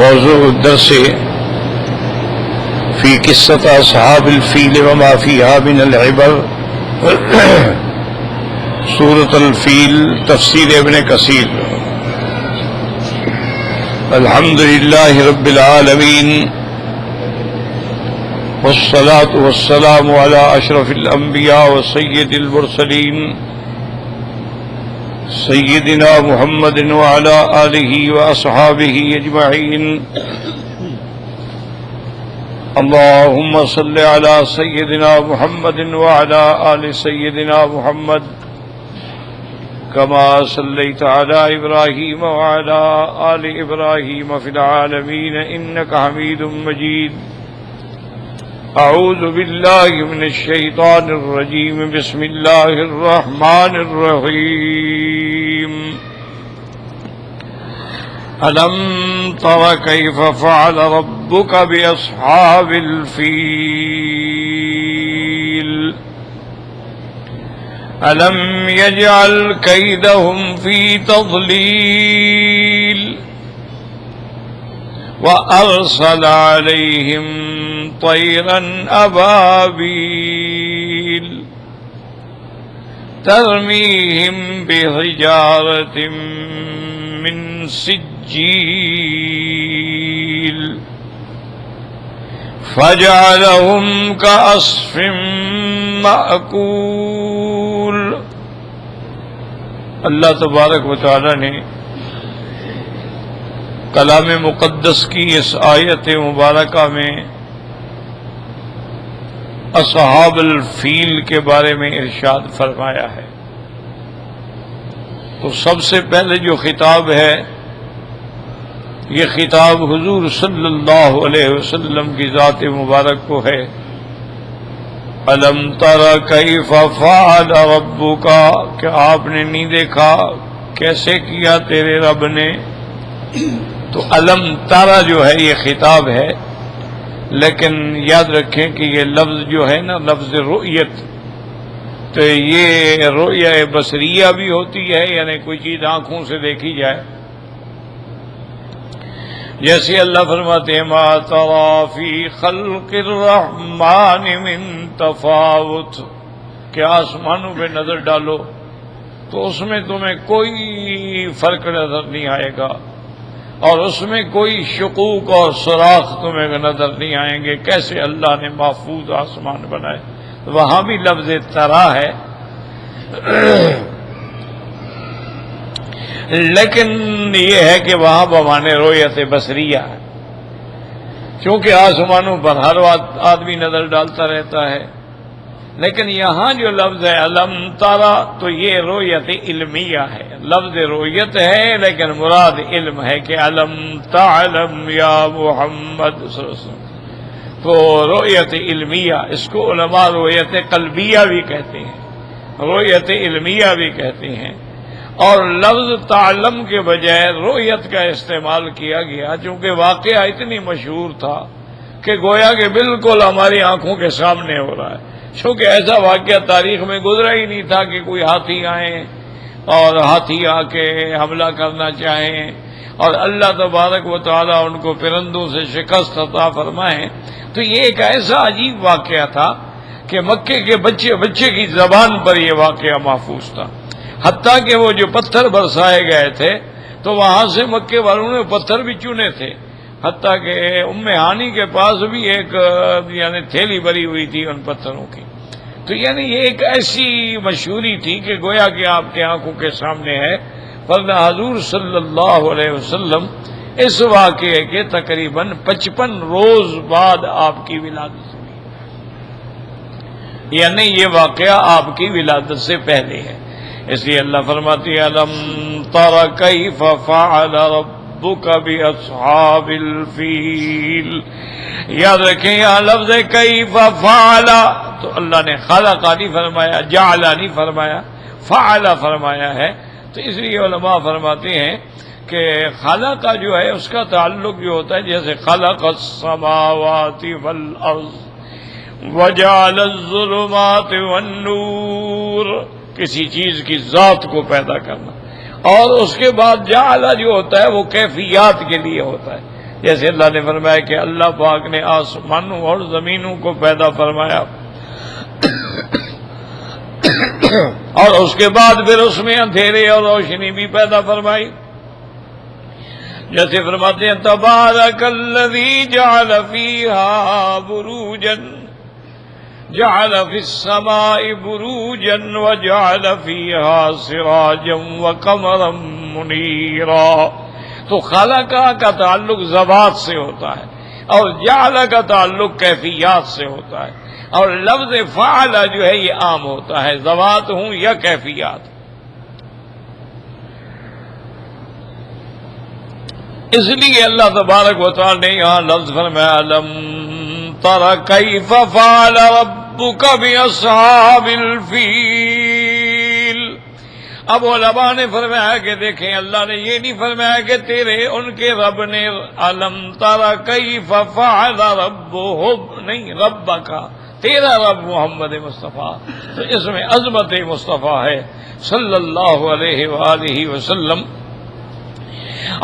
موضوع الدرس في قصة أصحاب الفيل وما فيها من العبر. سورة الفيل تفسير ابن كثير. الحمد لله رب العالمين والصلاة والسلام على أشرف الأنبياء وسيد المرسلين سيدنا محمد وعلى آله وأصحابه أجمعين. اللهم صل على سيدنا محمد وعلى آل سيدنا محمد كما صليت على إبراهيم وعلى آل إبراهيم في العالمين إنك حميد مجيد. أعوذ بالله من الشيطان الرجيم. بسم الله الرحمن الرحيم. ألم تر كيف فعل ربك بأصحاب الفيل ألم يجعل كيدهم في تضليل وأرسل عليهم طيرا أبابيل ترميهم بحجارة من سجيل فجعلهم كعصف مأكول. اللہ تبارک و تعالی نے کلام مقدس کی اس آیت مبارکہ میں اصحاب الفیل کے بارے میں ارشاد فرمایا ہے. تو سب سے پہلے جو خطاب ہے یہ خطاب حضور صلی اللہ علیہ وسلم کی ذات مبارک کو ہے. الم تر کیف فعل ربک، کہ آپ نے نہیں دیکھا کیسے کیا تیرے رب نے. تو الم تارا جو ہے یہ خطاب ہے، لیکن یاد رکھیں کہ یہ لفظ جو ہے نا لفظ رؤیت، تو یہ رؤیا بصریہ بھی ہوتی ہے، یعنی کوئی چیز آنکھوں سے دیکھی جائے. جیسے اللہ فرماتے ہیں ما ترى فی خلق الرحمن من تفاوت، کہ آسمانوں پہ نظر ڈالو تو اس میں تمہیں کوئی فرق نظر نہیں آئے گا، اور اس میں کوئی شقوق اور سوراخ تمہیں نظر نہیں آئیں گے. کیسے اللہ نے محفوظ آسمان بنائے. وہاں بھی لفظ ترا ہے، لیکن یہ ہے کہ وہاں بمانے رؤیت بصریہ ہے، چونکہ آسمانوں پر ہر آدمی نظر ڈالتا رہتا ہے. لیکن یہاں جو لفظ ہے علم تارا، تو یہ رؤیت علمیہ ہے. لفظ رؤیت ہے لیکن مراد علم ہے کہ علم تعلم یا محمد صلی اللہ علیہ وسلم. تو رؤیت علمیہ، اس کو علماء رؤیت قلبیہ بھی کہتے ہیں، رؤیت علمیہ بھی کہتے ہیں. اور لفظ تعلم کے بجائے رؤیت کا استعمال کیا گیا چونکہ واقعہ اتنی مشہور تھا کہ گویا کہ بالکل ہماری آنکھوں کے سامنے ہو رہا ہے. چونکہ ایسا واقعہ تاریخ میں گزرا ہی نہیں تھا کہ کوئی ہاتھی آئیں اور ہاتھی آ کے حملہ کرنا چاہیں اور اللہ تبارک و تعالیٰ ان کو پرندوں سے شکست عطا فرمائیں. تو یہ ایک ایسا عجیب واقعہ تھا کہ مکے کے بچے کی زبان پر یہ واقعہ محفوظ تھا. حتیٰ کہ وہ جو پتھر برسائے گئے تھے تو وہاں سے مکے والوں نے پتھر بھی چنے تھے. حتیٰ کہ ام ہانی کے پاس بھی ایک یعنی تھیلی بھری ہوئی تھی ان پتھروں کی. تو یعنی یہ ایک ایسی مشہوری تھی کہ گویا کہ آپ کے آنکھوں کے سامنے ہے. ورنہ حضور صلی اللہ علیہ وسلم اس واقعے کے تقریباً 55 روز بعد آپ کی ولادت ہوئی، یعنی یہ واقعہ آپ کی ولادت سے پہلے ہے. اس لیے اللہ فرماتی ہے الم تر کیف فعل ربک باصحاب الفیل. یاد رکھیں یہاں لفظ کیف فعل، تو اللہ نے خلق نہیں فرمایا، جعل نہیں فرمایا، فعل فرمایا ہے. تو اس لیے علماء فرماتے ہیں کہ خلق جو ہے اس کا تعلق جو ہوتا ہے جیسے خلق السماوات والارض وجعل الظلمات والنور، کسی چیز کی ذات کو پیدا کرنا. اور اس کے بعد جعل جو ہوتا ہے وہ کیفیات کے لیے ہوتا ہے. جیسے اللہ نے فرمایا کہ اللہ پاک نے آسمانوں اور زمینوں کو پیدا فرمایا اور اس کے بعد پھر اس میں اندھیرے اور روشنی بھی پیدا فرمائی. جیسے فرماتے ہیں تبارک الذی جعل فیہا بروجا جعل فی السماء بروجا وجعل فیہا سراجا وقمرا منیرا. تو خلقہ کا تعلق ذوات سے ہوتا ہے اور جعل کا تعلق کیفیات سے ہوتا ہے، اور لفظ فعل جو ہے یہ عام ہوتا ہے، ذوات ہوں یا کیفیات. اس لیے اللہ تبارک و تعالی نے یہاں لفظ فرمایا الم تر کیف فعل ربک باصحاب الفیل. اب علماء نے فرمایا کہ دیکھیں اللہ نے یہ نہیں فرمایا کہ تیرے ان کے رب نے الم تر کیف فعل ربک، نہیں ربک، تیرا رب محمد مصطفیٰ. تو اس میں عظمت مصطفیٰ ہے صلی اللہ علیہ وآلہ وسلم،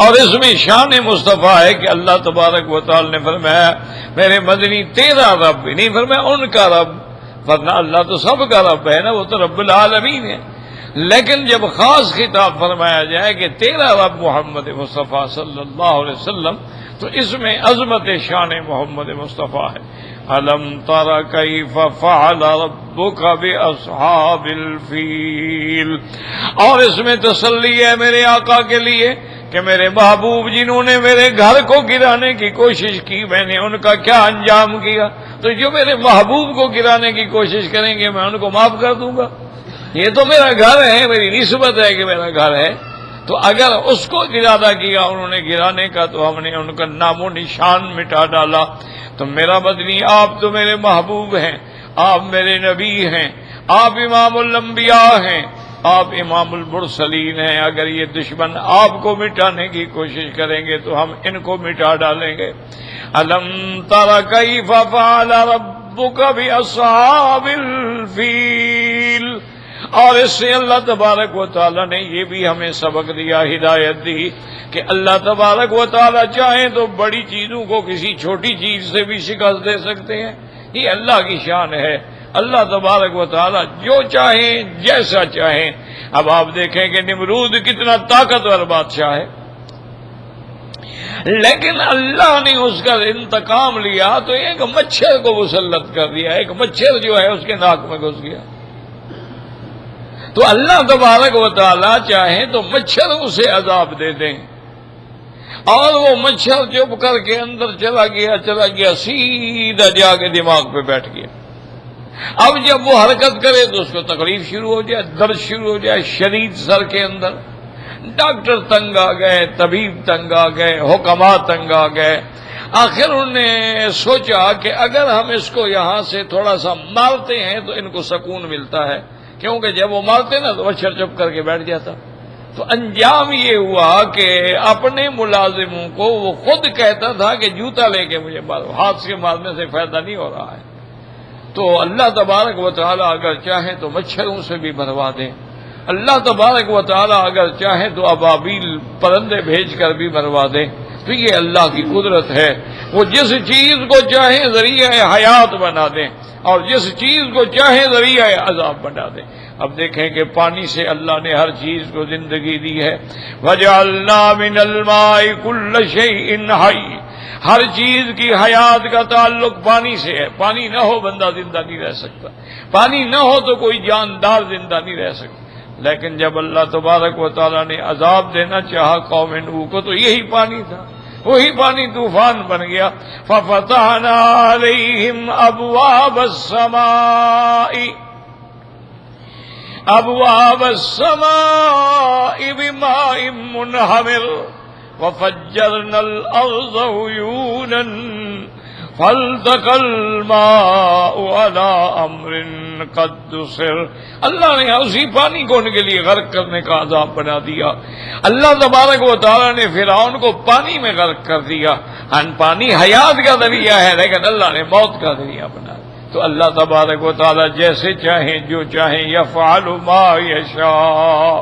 اور اس میں شان مصطفیٰ ہے کہ اللہ تبارک و تعالی نے فرمایا میرے مدنی تیرا رب، نہیں فرمایا ان کا رب، ورنہ اللہ تو سب کا رب ہے نا، وہ تو رب العالمین ہے. لیکن جب خاص خطاب فرمایا جائے کہ تیرا رب محمد مصطفیٰ صلی اللہ علیہ وسلم، تو اس میں عظمت شان محمد مصطفیٰ ہے. الم تر کیف فعل ربک باصحاب الفیل. اور اس میں تسلی ہے میرے آقا کے لیے کہ میرے محبوب جنہوں نے میرے گھر کو گرانے کی کوشش کی میں نے ان کا کیا انجام کیا. تو جو میرے محبوب کو گرانے کی کوشش کریں گے میں ان کو معاف کر دوں گا. یہ تو میرا گھر ہے، میری نسبت ہے کہ میرا گھر ہے. تو اگر اس کو ارادہ کیا انہوں نے گرانے کا تو ہم نے ان کا نام و نشان مٹا ڈالا. تو میرا مدنی آپ تو میرے محبوب ہیں، آپ میرے نبی ہیں، آپ امام الانبیاء ہیں، آپ امام المرسلین ہیں. اگر یہ دشمن آپ کو مٹانے کی کوشش کریں گے تو ہم ان کو مٹا ڈالیں گے. الم تر کیف فعل ربک باصحاب الفیل. اور اس سے اللہ تبارک و تعالی نے یہ بھی ہمیں سبق دیا، ہدایت دی کہ اللہ تبارک و تعالی چاہیں تو بڑی چیزوں کو کسی چھوٹی چیز سے بھی شکست دے سکتے ہیں. یہ اللہ کی شان ہے. اللہ تبارک و تعالی جو چاہیں جیسا چاہیں. اب آپ دیکھیں کہ نمرود کتنا طاقتور بادشاہ ہے، لیکن اللہ نے اس کا انتقام لیا تو ایک مچھر کو مسلط کر دیا. ایک مچھر جو ہے اس کے ناک میں گھس گیا. تو اللہ تبارک و تعالی چاہیں تو مچھروں سے عذاب دے دیں، اور وہ مچھر چپ کر کے اندر چلا گیا سیدھا جا کے دماغ پہ بیٹھ گیا. اب جب وہ حرکت کرے تو اس کو تکلیف شروع ہو جائے، درد شروع ہو جائے شدید سر کے اندر. ڈاکٹر تنگ آ گئے، طبیب تنگ آ گئے، حکماء تنگ آ گئے. آخر انہوں نے سوچا کہ اگر ہم اس کو یہاں سے تھوڑا سا مارتے ہیں تو ان کو سکون ملتا ہے، کیونکہ جب وہ مارتے نا تو مچھر چپ کر کے بیٹھ جاتا. تو انجام یہ ہوا کہ اپنے ملازموں کو وہ خود کہتا تھا کہ جوتا لے کے مجھے مارو، ہاتھ سے مارنے سے فائدہ نہیں ہو رہا ہے. تو اللہ تبارک و تعالی اگر چاہیں تو مچھروں سے بھی مروا دیں. اللہ تبارک و تعالی اگر چاہیں تو ابابیل پرندے بھیج کر بھی مروا دیں. تو یہ اللہ کی قدرت ہے. وہ جس چیز کو چاہیں ذریعہ حیات بنا دیں اور جس چیز کو چاہیں ذریعہ عذاب بنا دیں. اب دیکھیں کہ پانی سے اللہ نے ہر چیز کو زندگی دی ہے. وَجَعَلْنَا مِنَ الْمَاءِ كُلَّ شَيْءٍ حَيٍّ. ہر چیز کی حیات کا تعلق پانی سے ہے. پانی نہ ہو بندہ زندہ نہیں رہ سکتا، پانی نہ ہو تو کوئی جاندار زندہ نہیں رہ سکتا. لیکن جب اللہ تبارک و تعالیٰ نے عذاب دینا چاہا قوم نوح کو تو یہی پانی تھا، وہی پانی طوفان بن گیا. فَفَتَحْنَا عَلَيْهِمْ أَبْوَابَ السَّمَاءِ بِمَاءٍ مُنْهَمِرٍ وَفَجَّرْنَا الْأَرْضَ عُيُونًا فَالْتَقَى الْمَاءُ عَلَىٰ أَمْرٍ قَدْ قُدِرَ. اللہ نے اسی پانی کو ان کے لیے غرق کرنے کا عذاب بنا دیا. اللہ تبارک و تعالیٰ نے فرعون کو پانی میں غرق کر دیا. پانی حیات کا ذریعہ ہے لیکن اللہ نے موت کا ذریعہ بنا دیا. تو اللہ تبارک و تعالی جیسے چاہیں جو چاہیں یفعل ما یشاء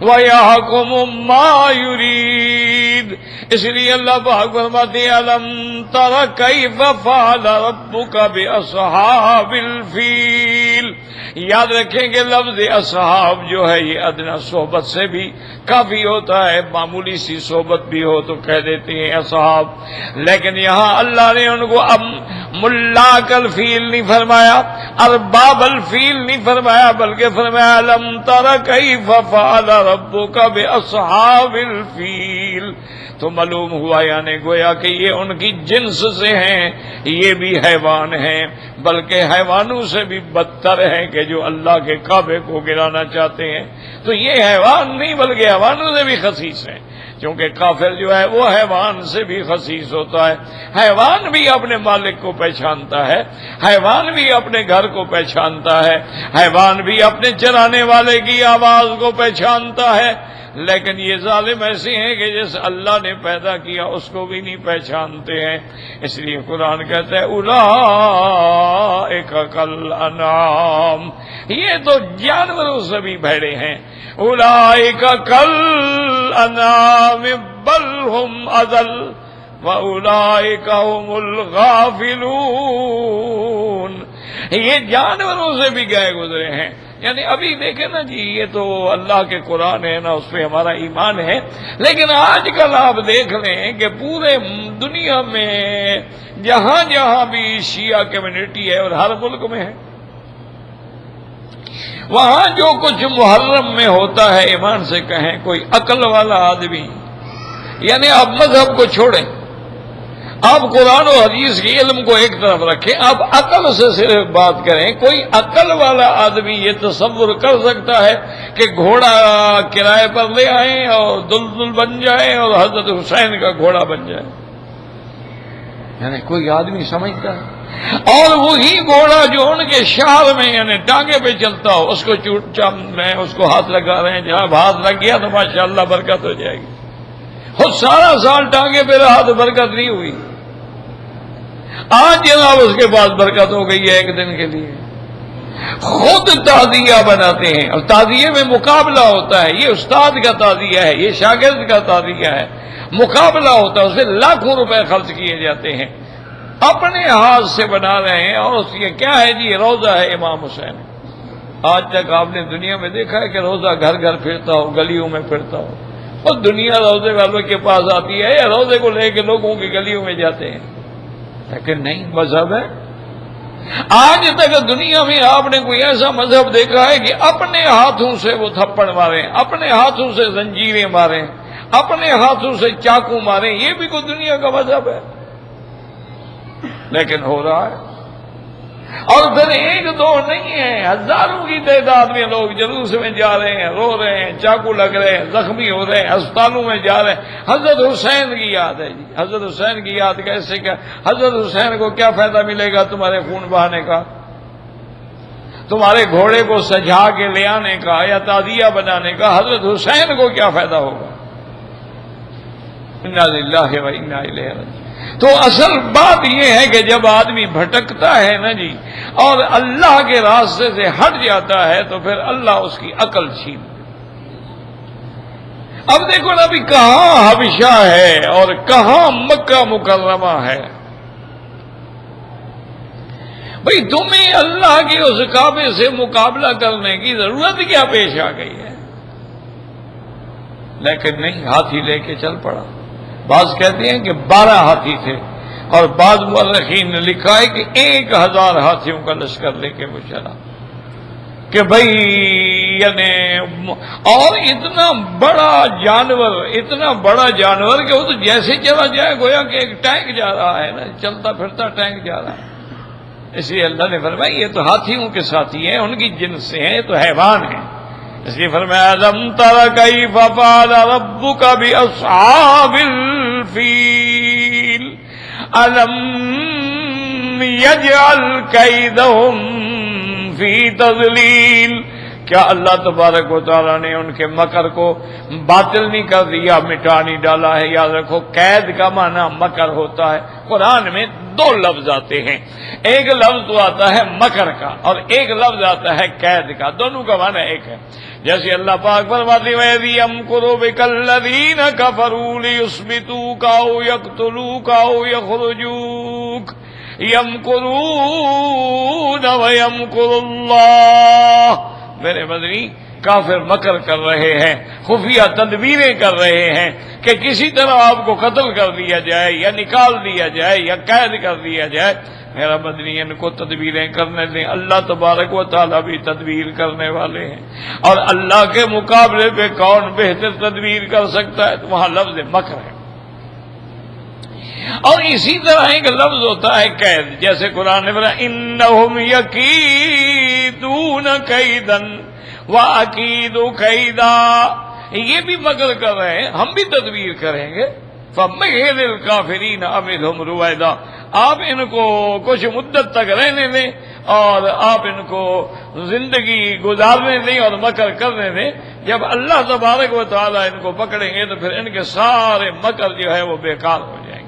وَيَحْكُمُ مَا يُرِيدُ، اس لیے اللہ پاک فرماتے ہیں الم تر کیف فعل ربک باصحاب الفیل۔ یاد رکھیں کہ لفظ اصحاب جو ہے یہ ادنا صحبت سے بھی کافی ہوتا ہے، معمولی سی صحبت بھی ہو تو کہہ دیتے ہیں اصحاب، لیکن یہاں اللہ نے ان کو اب ملاک الفیل نہیں فرمایا، ارباب الفیل نہیں فرمایا، بلکہ فرمایا الم تر کیف فعل ربک باصحاب الفیل۔ تو معلوم ہوا یعنی گویا کہ یہ ان کی جنس سے ہیں، یہ بھی حیوان ہیں، بلکہ حیوانوں سے بھی بدتر ہیں کہ جو اللہ کے کعبے کو گرانا چاہتے ہیں۔ تو یہ حیوان نہیں بلکہ حیوانوں سے بھی خسیس ہیں، کیونکہ کافر جو ہے وہ حیوان سے بھی خسیس ہوتا ہے۔ حیوان بھی اپنے مالک کو پہچانتا ہے، حیوان بھی اپنے گھر کو پہچانتا ہے، حیوان بھی اپنے چرانے والے کی آواز کو پہچانتا ہے، لیکن یہ ظالم ایسے ہیں کہ جیسے اللہ نے پیدا کیا اس کو بھی نہیں پہچانتے ہیں۔ اس لیے قرآن کہتا ہے اولئک کالانعام، یہ تو جانوروں سے بھی بھیڑے ہیں۔ اولئک کالانعام بل هم اضل واولئک هم الغافلون، یہ جانوروں سے بھی گئے گزرے ہیں۔ یعنی ابھی دیکھیں نا جی، یہ تو اللہ کے قرآن ہے نا، اس پہ ہمارا ایمان ہے، لیکن آج کل آپ دیکھ لیں کہ پورے دنیا میں جہاں جہاں بھی شیعہ کمیونٹی ہے اور ہر ملک میں ہے، وہاں جو کچھ محرم میں ہوتا ہے، ایمان سے کہیں کوئی عقل والا آدمی، یعنی آپ مذہب کو چھوڑیں، آپ قرآن و حدیث کے علم کو ایک طرف رکھیں، آپ عقل سے صرف بات کریں، کوئی عقل والا آدمی یہ تصور کر سکتا ہے کہ گھوڑا کرائے پر لے آئیں اور دلدل بن جائے اور حضرت حسین کا گھوڑا بن جائے؟ یعنی کوئی آدمی سمجھتا ہے؟ اور وہی گھوڑا جو ان کے شہر میں یعنی ٹانگے پہ چلتا ہو، اس کو چوٹ چم رہے ہیں، اس کو ہاتھ لگا رہے ہیں، جہاں ہاتھ لگ گیا تو ماشاءاللہ برکت ہو جائے گی، خود سارا سال ٹانگے پہ رہا تو برکت نہیں ہوئی، آج جناب اس کے پاس برکت ہو گئی ہے ایک دن کے لیے۔ خود تعزیہ بناتے ہیں، اور تعزیے میں مقابلہ ہوتا ہے، یہ استاد کا تعزیہ ہے، یہ شاگرد کا تعزیہ ہے، مقابلہ ہوتا ہے، اس سے لاکھوں روپے خرچ کیے جاتے ہیں، اپنے ہاتھ سے بنا رہے ہیں، اور اس یہ کیا ہے جی، یہ روضہ ہے امام حسین۔ آج تک آپ نے دنیا میں دیکھا ہے کہ روضہ گھر گھر پھرتا ہو، گلیوں میں پھرتا ہو، اور دنیا روضے والوں کے پاس آتی ہے یا روضے کو لے کے لوگوں کی گلیوں میں جاتے ہیں؟ لیکن نہیں، مذہب ہے۔ آج تک دنیا میں آپ نے کوئی ایسا مذہب دیکھا ہے کہ اپنے ہاتھوں سے وہ تھپڑ ماریں، اپنے ہاتھوں سے زنجیریں ماریں، اپنے ہاتھوں سے چاقو ماریں؟ یہ بھی کوئی دنیا کا مذہب ہے؟ لیکن ہو رہا ہے، اور پھر ایک دو نہیں ہے، ہزاروں کی تعداد میں لوگ جلوس میں جا رہے ہیں، رو رہے ہیں، چاقو لگ رہے ہیں، زخمی ہو رہے ہیں، ہسپتالوں میں جا رہے ہیں۔ حضرت حسین کی یاد ہے جی، حضرت حسین کی یاد کیسے؟ کیا حضرت حسین کو کیا فائدہ ملے گا تمہارے خون بہانے کا، تمہارے گھوڑے کو سجا کے لے آنے کا یا تعزیہ بنانے کا؟ حضرت حسین کو کیا فائدہ ہوگا؟ انا للہ و انا الیہ راجعون۔ تو اصل بات یہ ہے کہ جب آدمی بھٹکتا ہے نا جی اور اللہ کے راستے سے ہٹ جاتا ہے تو پھر اللہ اس کی عقل چھین۔ اب دیکھو نا ابھی کہاں حبشہ ہے اور کہاں مکہ مکرمہ ہے؟ بھئی تمہیں اللہ کے اس کعبے سے مقابلہ کرنے کی ضرورت کیا پیش آ گئی ہے؟ لیکن نہیں، ہاتھی لے کے چل پڑا۔ بعض کہتے ہیں کہ 12 ہاتھی تھے، اور بعض مورخین نے لکھا ہے کہ 1000 ہاتھیوں کا لشکر لے کے وہ چلا، کہ بھئی یعنی اور اتنا بڑا جانور کہ وہ تو جیسے چلا جائے گویا کہ ایک ٹینک جا رہا ہے نا، چلتا پھرتا ٹینک جا رہا ہے۔ اس لیے اللہ نے فرمایا یہ تو ہاتھیوں کے ساتھی ہیں، ان کی جنس سے ہیں، تو حیوان ہیں۔ اس لیے فرمایا الم تر کیف فعل ربک باصحاب الفیل الم یجعل کیدہم فی تضلیل، کیا اللہ تبارک و تعالیٰ نے ان کے مکر کو باطل نہیں کر دیا، مٹا نہیں ڈالا ہے؟ یاد رکھو قید کا معنی مکر ہوتا ہے، قرآن میں دو لفظ آتے ہیں، ایک لفظ تو آتا ہے مکر کا اور ایک لفظ آتا ہے قید کا، دونوں کا معنی ایک ہے۔ جیسے اللہ پاک فرماتے ہیں وَإِذْ يَمْكُرُ بِكَ الَّذِينَ كَفَرُوا لِيُثْبِتُوكَ أَوْ يَقْتُلُوكَ أَوْ يَخْرُجُوكَ يَمْكُرُونَ وَيَمْكُرُ اللَّهُ۔ میرے مدنی کافر مکر کر رہے ہیں، خفیہ تدبیریں کر رہے ہیں کہ کسی طرح آپ کو قتل کر دیا جائے یا نکال دیا جائے یا قید کر دیا جائے۔ میرا مدنی ان کو تدبیریں کرنے دیں، اللہ تبارک و تعالیٰ بھی تدبیر کرنے والے ہیں، اور اللہ کے مقابلے پہ کون بہتر تدبیر کر سکتا ہے؟ تو وہاں لفظ مکر ہے۔ اور اسی طرح ایک لفظ ہوتا ہے قید، جیسے قرآن نے فرمایا انہم یکیدون کیدن وَأَكِيدُ كَيْدًا، یہ بھی مکر کر رہے ہیں، ہم بھی تدبیر کریں گے۔ فَمَهِّلِ الْكَافِرِينَ أَمْهِلْهُمْ رُوَيْدًا، آپ ان کو کچھ مدت تک رہنے دیں اور آپ ان کو زندگی گزارنے دیں اور مکر کرنے دیں، جب اللہ تبارک و تعالیٰ ان کو پکڑیں گے تو پھر ان کے سارے مکر جو ہے وہ بیکار ہو جائیں گے۔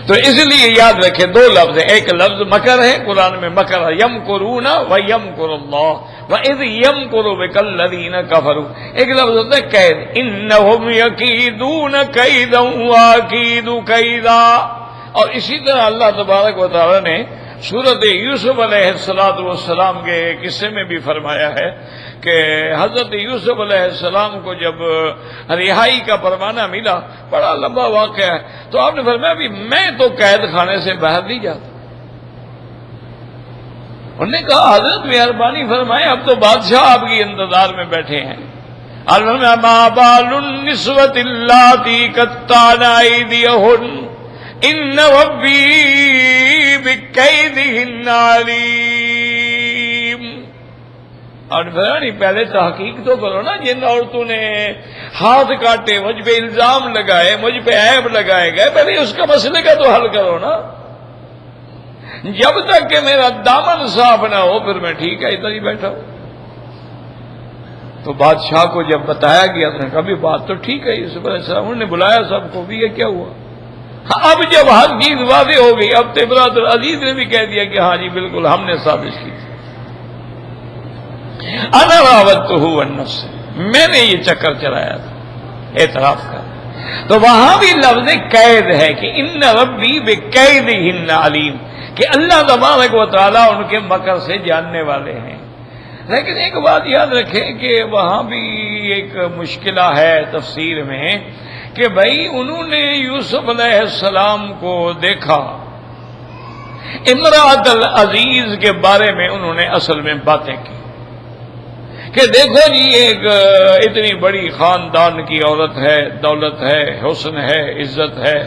تو اس لیے یاد رکھیں دو لفظ ہیں، ایک لفظ مکر ہے، قرآن میں مکر یمکرون ویمکر اللہ وَإِذْ يَمْكُرُ بِكَ الَّذِينَ كَفَرُوا، ایک لفظ ہوتا ہے قید، انہم یکیدون کیدا وَأَكِیدُ کیدا۔ اور اسی طرح اللہ تبارک و تعالی نے سورۃ یوسف علیہ السلام کے قصے میں بھی فرمایا ہے کہ حضرت یوسف علیہ السلام کو جب رہائی کا پروانہ ملا، بڑا لمبا واقعہ ہے، تو آپ نے فرمایا ابھی میں تو قید خانے سے باہر نہیں جاتا۔ انہوں نے کہا حضرت مہربانی فرمائے، اب تو بادشاہ آپ کی انتظار میں بیٹھے ہیں۔ ما بال النسوة اللاتي قطعن أيديهن ان ربی بکیدہن علیم۔ اور پہلے تحقیق تو کرو نا، جن عورتوں نے ہاتھ کاٹے، مجھ پہ الزام لگائے، مجھ پہ عیب لگائے گئے، پہلے اس کا مسئلے کا تو حل کرو نا۔ جب تک کہ میرا دامن صاف نہ ہو پھر میں ٹھیک ہے ادھر ہی بیٹھا ہوں۔ تو بادشاہ کو جب بتایا گیا تو نے کہا بھی بات تو ٹھیک ہے، یوسف علیہ السلام نے بلایا سب کو بھی، یہ کیا ہوا؟ اب جب ہر چیز واضح ہو گئی، اب تبرات العزیز نے بھی کہہ دیا کہ ہاں جی بالکل ہم نے سازش کی تھی، انا راودتہ عن نفسہ، میں نے یہ چکر چلایا تھا، اعتراف کر۔ تو وہاں بھی لفظ قید ہے کہ ان ربی بکیدہن علیم، کہ اللہ تبارک و تعالیٰ ان کے مکر سے جاننے والے ہیں۔ لیکن ایک بات یاد رکھیں کہ وہاں بھی ایک مشکلہ ہے تفسیر میں کہ بھائی انہوں نے یوسف علیہ السلام کو دیکھا، امرأت العزیز کے بارے میں انہوں نے اصل میں باتیں کی کہ دیکھو جی ایک اتنی بڑی خاندان کی عورت ہے، دولت ہے، حسن ہے، عزت ہے،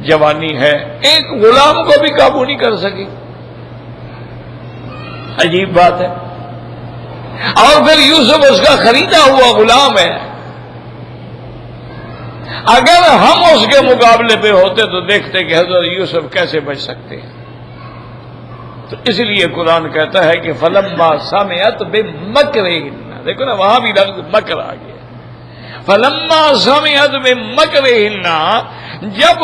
جوانی ہے، ایک غلام کو بھی قابو نہیں کر سکی، عجیب بات ہے۔ اور پھر یوسف اس کا خریدا ہوا غلام ہے، اگر ہم اس کے مقابلے پہ ہوتے تو دیکھتے کہ حضرت یوسف کیسے بچ سکتے ہیں۔ تو اس لیے قرآن کہتا ہے کہ فلما سمعت بمکرہن، دیکھو نا وہاں بھی لفظ مکر آ گیا، فلما سمعت بمکرہن، جب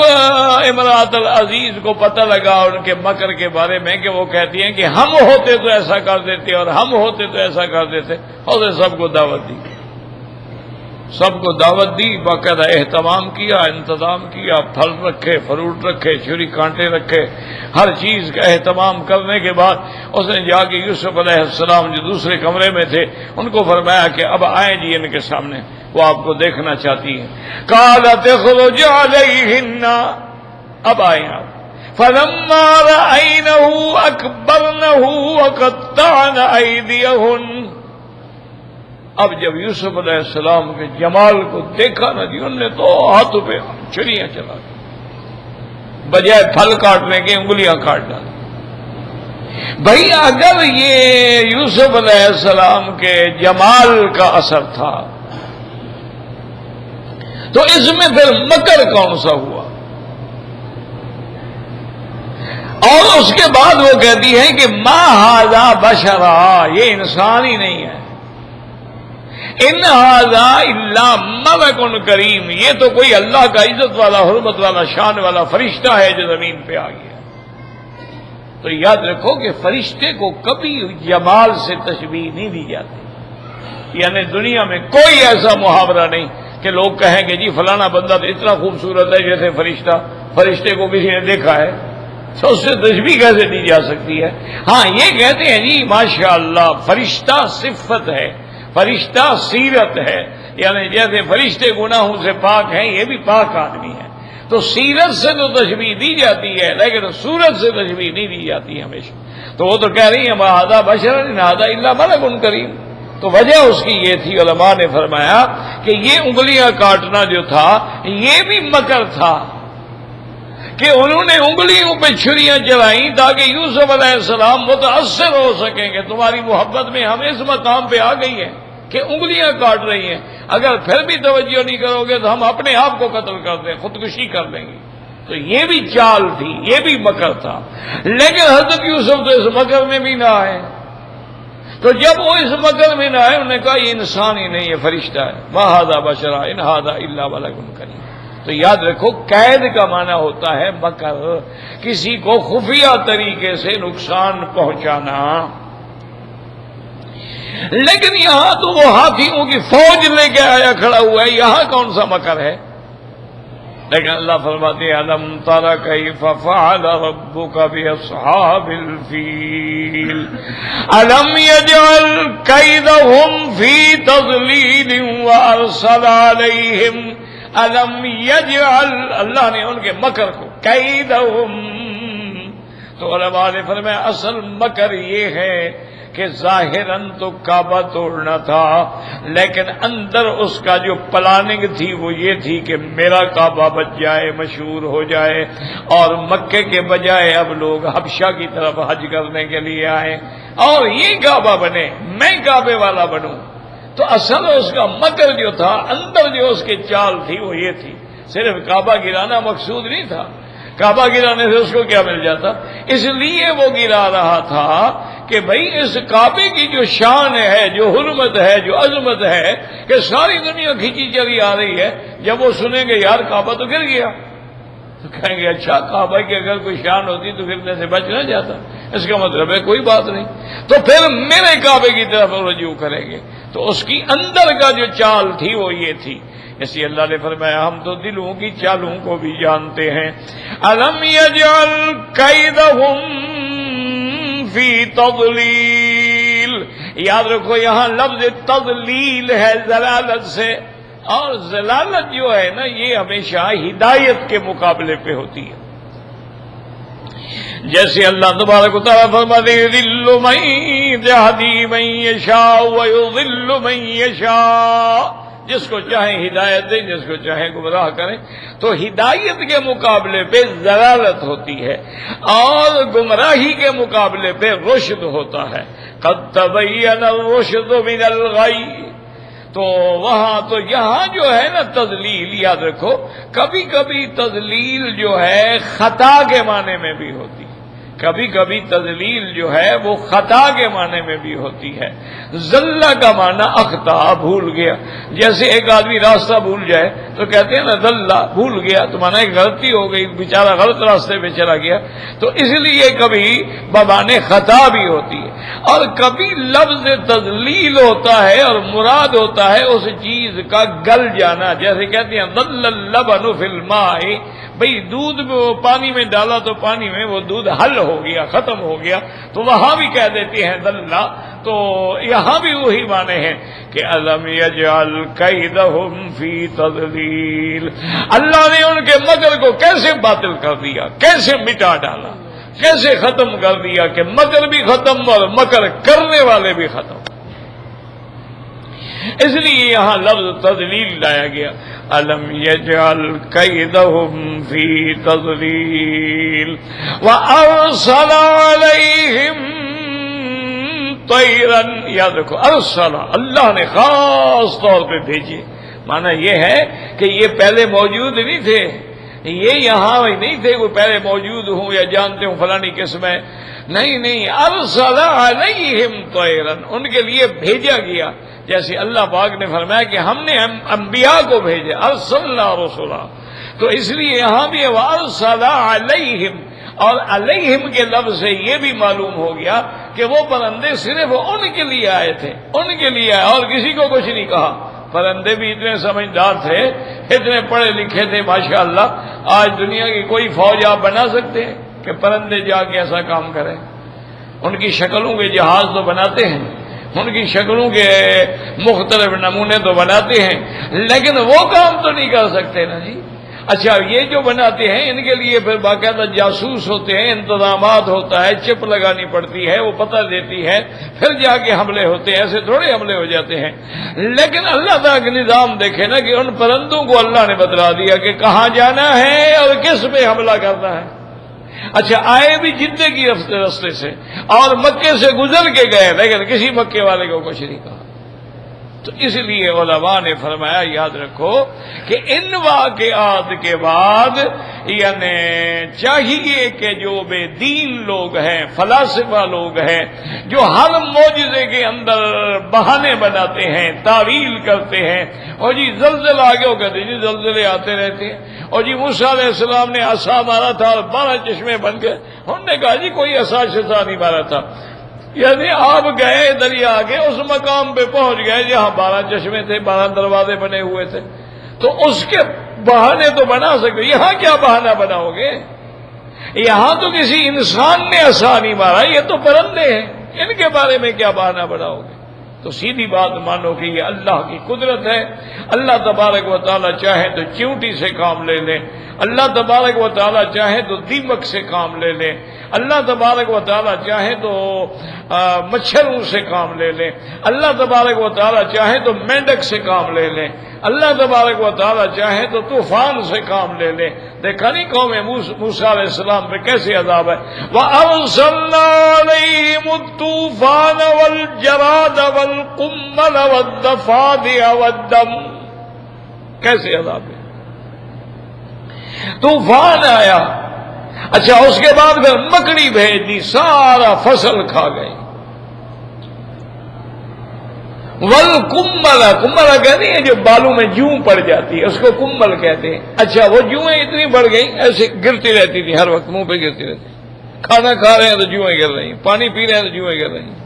امرأت العزیز کو پتہ لگا ان کے مکر کے بارے میں کہ وہ کہتی ہیں کہ ہم ہوتے تو ایسا کر دیتے اور ہم ہوتے تو ایسا کر دیتے، اور سب کو دعوت دی، سب کو دعوت دی، باقاعدہ اہتمام کیا، انتظام کیا، پھل رکھے، فروٹ رکھے، چھری کانٹے رکھے، ہر چیز کا اہتمام کرنے کے بعد اس نے جا کے یوسف علیہ السلام جو دوسرے کمرے میں تھے ان کو فرمایا کہ اب آئیں جی ان کے سامنے، وہ آپ کو دیکھنا چاہتی ہیں۔ قالت اخرج علیہن، اب آئیں آپ۔ فلما رأینہ اکبرنہ وقطعن ایدیہن، اب جب یوسف علیہ السلام کے جمال کو دیکھا نا جی انہوں نے تو ہاتھوں پہ چھریاں چلا دی، بجائے پھل کاٹنے کے انگلیاں کاٹ ڈالی۔ بھائی اگر یہ یوسف علیہ السلام کے جمال کا اثر تھا تو اس میں پھر مکر کون سا ہوا؟ اور اس کے بعد وہ کہتی ہے کہ ما ھذا بشرا، یہ انسان ہی نہیں ہے، ان ھذا الا ملک کریم، یہ تو کوئی اللہ کا عزت والا، حرمت والا، شان والا فرشتہ ہے جو زمین پہ آ گیا۔ تو یاد رکھو کہ فرشتے کو کبھی جمال سے تشبیہ نہیں دی جاتی، یعنی دنیا میں کوئی ایسا محاورہ نہیں کہ لوگ کہیں کہ جی فلانا بندہ تو اتنا خوبصورت ہے جیسے فرشتہ، فرشتے کو کسی نے دیکھا ہے، تو اس سے تشبیہ کیسے دی جا سکتی ہے؟ ہاں یہ کہتے ہیں جی ماشاءاللہ فرشتہ صفت ہے، فرشتہ سیرت ہے، یعنی جیسے فرشتے گناہوں سے پاک ہیں یہ بھی پاک آدمی ہے، تو سیرت سے تو تشبیہ دی جاتی ہے لیکن صورت سے تشبیہ نہیں دی جاتی ہمیشہ۔ تو وہ تو کہہ رہی ہیں ما ھذا بشر ان ھذا الا ملک کریم۔ تو وجہ اس کی یہ تھی، علماء نے فرمایا کہ یہ انگلیاں کاٹنا جو تھا یہ بھی مکر تھا، کہ انہوں نے انگلیوں پہ چھریاں چلائیں تاکہ یوسف علیہ السلام متاثر ہو سکیں کہ تمہاری محبت میں ہم اس مقام پہ آ گئی ہیں کہ انگلیاں کاٹ رہی ہیں، اگر پھر بھی توجہ نہیں کرو گے تو ہم اپنے آپ کو قتل کر دیں، خودکشی کر لیں گے۔ تو یہ بھی چال تھی، یہ بھی مکر تھا، لیکن حضرت یوسف تو اس مکر میں بھی نہ آئے۔ تو جب وہ اس مکر میں نہ آئے انہوں نے کہا یہ انسان ہی نہیں، یہ فرشتہ ہے، ما ھذا بشر ان ھذا الا ملک کریم۔ تو یاد رکھو قید کا معنی ہوتا ہے مکر، کسی کو خفیہ طریقے سے نقصان پہنچانا۔ لیکن یہاں تو وہ ہاتھیوں کی فوج لے کے آیا کھڑا ہوا ہے، یہاں کون سا مکر ہے؟ لیکن اللہ فرماتے ہیں الم تر کیف فعل ربک باصحاب الفیل الم یجعل کیدہم فی تضلیل وارسل علیہم الم یجعل، اللہ نے ان کے مکر کو کیدہم، تو علماء نے فرمایا اصل مکر یہ ہے کہ ظاہراً تو کعبہ توڑنا تھا لیکن اندر اس کا جو پلاننگ تھی وہ یہ تھی کہ میرا کعبہ بچ جائے، مشہور ہو جائے، اور مکے کے بجائے اب لوگ حبشہ کی طرف حج کرنے کے لیے آئیں اور یہ کعبہ بنے، میں کعبے والا بنوں۔ تو اصل اس کا مکر جو تھا، اندر جو اس کی چال تھی وہ یہ تھی، صرف کعبہ گرانا مقصود نہیں تھا، کعبہ گرانے سے اس کو کیا مل جاتا، اس لیے وہ گرا رہا تھا کہ بھئی اس کعبے کی جو شان ہے، جو حرمت ہے، جو عظمت ہے کہ ساری دنیا کھینچی چلی آ رہی ہے، جب وہ سنیں گے یار کعبہ تو گر گیا تو کہیں گے اچھا کعبہ کی اگر کوئی شان ہوتی تو گرنے سے بچ نہ جاتا، اس کا مطلب ہے کوئی بات نہیں، تو پھر میرے کعبے کی طرف رجوع کریں گے۔ تو اس کی اندر کا جو چال تھی وہ یہ تھی، اس لیے اللہ نے فرمایا ہم تو دلوں کی چالوں کو بھی جانتے ہیں۔ الم یجعل کیدہم فی تضلیل، یاد رکھو یہاں لفظ تضلیل ہے ضلالت سے، اور ضلالت جو ہے نا یہ ہمیشہ ہدایت کے مقابلے پہ ہوتی ہے۔ جیسے اللہ تبارک و تعالیٰ فرماتے ہیں یضل من یہدی من یشاء ویضل من یشاء، جس کو چاہے ہدایت دیں، جس کو چاہے گمراہ کریں، تو ہدایت کے مقابلے پہ ضلالت ہوتی ہے اور گمراہی کے مقابلے پہ رشد ہوتا ہے۔ قد تبین الرشد من الغی، تو وہاں تو یہاں جو ہے نا تضلیل، یاد رکھو کبھی کبھی تضلیل جو ہے خطا کے معنی میں بھی ہوتی ہے، کبھی کبھی تضلیل جو ہے وہ خطا کے معنی میں بھی ہوتی ہے۔ ذلہ کا معنی اخطا، بھول گیا، جیسے ایک آدمی راستہ بھول جائے تو کہتے ہیں نا ذلہ، بھول گیا، تو معنی ایک غلطی ہو گئی، بیچارہ غلط راستے پہ چلا گیا، تو اس لیے کبھی بمعنی خطا بھی ہوتی ہے، اور کبھی لفظ تضلیل ہوتا ہے اور مراد ہوتا ہے اس چیز کا گل جانا، جیسے کہتے ہیں ضل اللبن فی الماء، بھئی دودھ میں وہ پانی میں ڈالا تو پانی میں وہ دودھ حل ہو گیا، ختم ہو گیا، تو وہاں بھی کہہ دیتے ہیں ذلہ، تو یہاں بھی وہی معنی ہے کہ الم یجعل کیدہم فی تضلیل، اللہ نے ان کے مکر کو کیسے باطل کر دیا، کیسے مٹا ڈالا، کیسے ختم کر دیا کہ مکر بھی ختم اور مکر کرنے والے بھی ختم۔ اس لیے یہاں لفظ تضلیل لایا گیا، الم یجعل کیدہم فی تضلیل وارسل علیہم طیرا، یاد رکھو ارسل، اللہ نے خاص طور پہ بھیجے، معنی یہ ہے کہ یہ پہلے موجود نہیں تھے، یہ یہاں نہیں تھے کوئی پہلے موجود ہوں یا جانتے ہوں فلانی قسم ہے، نہیں، ارسل علیہم طیرا، ان کے لیے بھیجا گیا، جیسے اللہ پاک نے فرمایا کہ ہم نے انبیاء کو بھیجا، ارسلنا رسلا، تو اس لیے یہاں بھی وارسل علیہم، اور علیہم کے لفظ سے یہ بھی معلوم ہو گیا کہ وہ پرندے صرف ان کے لیے آئے تھے، ان کے لیے آئے، اور کسی کو کچھ نہیں کہا۔ پرندے بھی اتنے سمجھدار تھے، اتنے پڑھے لکھے تھے ماشاءاللہ۔ آج دنیا کی کوئی فوج آپ بنا سکتے ہیں کہ پرندے جا کے ایسا کام کریں؟ ان کی شکلوں کے جہاز تو بناتے ہیں، ان کی شکلوں کے مختلف نمونے تو بناتے ہیں، لیکن وہ کام تو نہیں کر سکتے نا جی۔ اچھا، یہ جو بناتے ہیں ان کے لیے پھر باقاعدہ جاسوس ہوتے ہیں، انتظامات ہوتا ہے، چپ لگانی پڑتی ہے، وہ پتہ دیتی ہے، پھر جا کے حملے ہوتے ہیں، ایسے تھوڑے حملے ہو جاتے ہیں۔ لیکن اللہ تعالیٰ کا نظام دیکھے نا کہ ان پرندوں کو اللہ نے بتلا دیا کہ کہاں جانا ہے اور کس پہ حملہ کرنا ہے۔ اچھا، آئے بھی جدے کی راستے سے اور مکے سے گزر کے گئے، لیکن کسی مکے والے کو کچھ نہیں کہا۔ تو اس لیے علماء نے فرمایا، یاد رکھو کہ ان واقعات کے بعد یعنی چاہیے کہ جو بے دین لوگ ہیں، فلاسفہ لوگ ہیں، جو ہر معجزے کے اندر بہانے بناتے ہیں، تعویل کرتے ہیں، اور جی زلزلہ آگے ہو کہتے ہیں جی زلزلے آتے رہتے ہیں، اور جی موسیٰ علیہ السلام نے عصا مارا تھا اور 12 چشمے بن گئے، انہوں نے کہا جی کوئی عصا شصا نہیں مارا تھا، یعنی آپ گئے دریا کے اس مقام پہ پہنچ گئے جہاں 12 چشمے تھے، 12 دروازے بنے ہوئے تھے، تو اس کے بہانے تو بنا سکتے، یہاں کیا بہانہ بناؤ گے؟ یہاں تو کسی انسان نے عصا نہیں مارا، یہ تو پرندے ہیں، ان کے بارے میں کیا بہانہ بناؤ گے؟ تو سیدھی بات مانو کہ یہ اللہ کی قدرت ہے۔ اللہ تبارک و تعالیٰ چاہے تو چیونٹی سے کام لے لے، اللہ تبارک و تعالیٰ چاہے تو دیمک سے کام لے لے، اللہ تبارک و تعالیٰ چاہے تو مچھروں سے کام لے لے، اللہ تبارک و تعالیٰ چاہے تو مینڈک سے کام لے لے، اللہ تبارک و تعالیٰ چاہے تو طوفان سے کام لے لے۔ دیکھا نہیں قوم موسیٰ علیہ السلام پہ کیسے عذاب ہے، وَأَرْسَلْنَا عَلَيْهِمُ الطُّوفَانَ وَالْجَرَادَ وَالْقُمَّلَ وَالضَّفَادِعَ وَالدَّمَ، کیسے عذاب ہے؟ طوفان آیا، اچھا اس کے بعد پھر مکڑی بھیج دی، سارا فصل کھا گئی۔ والکمل، کمل کہتے ہیں جو بالوں میں جوں پڑ جاتی ہے اس کو کمل کہتے ہیں۔ اچھا وہ جوئیں اتنی بڑھ گئی ایسے گرتی رہتی تھی، ہر وقت منہ پہ گرتی رہتی، کھانا کھا رہے ہیں تو جوئیں گر رہی ہیں، پانی پی رہے ہیں تو جوئیں گر رہی ہیں۔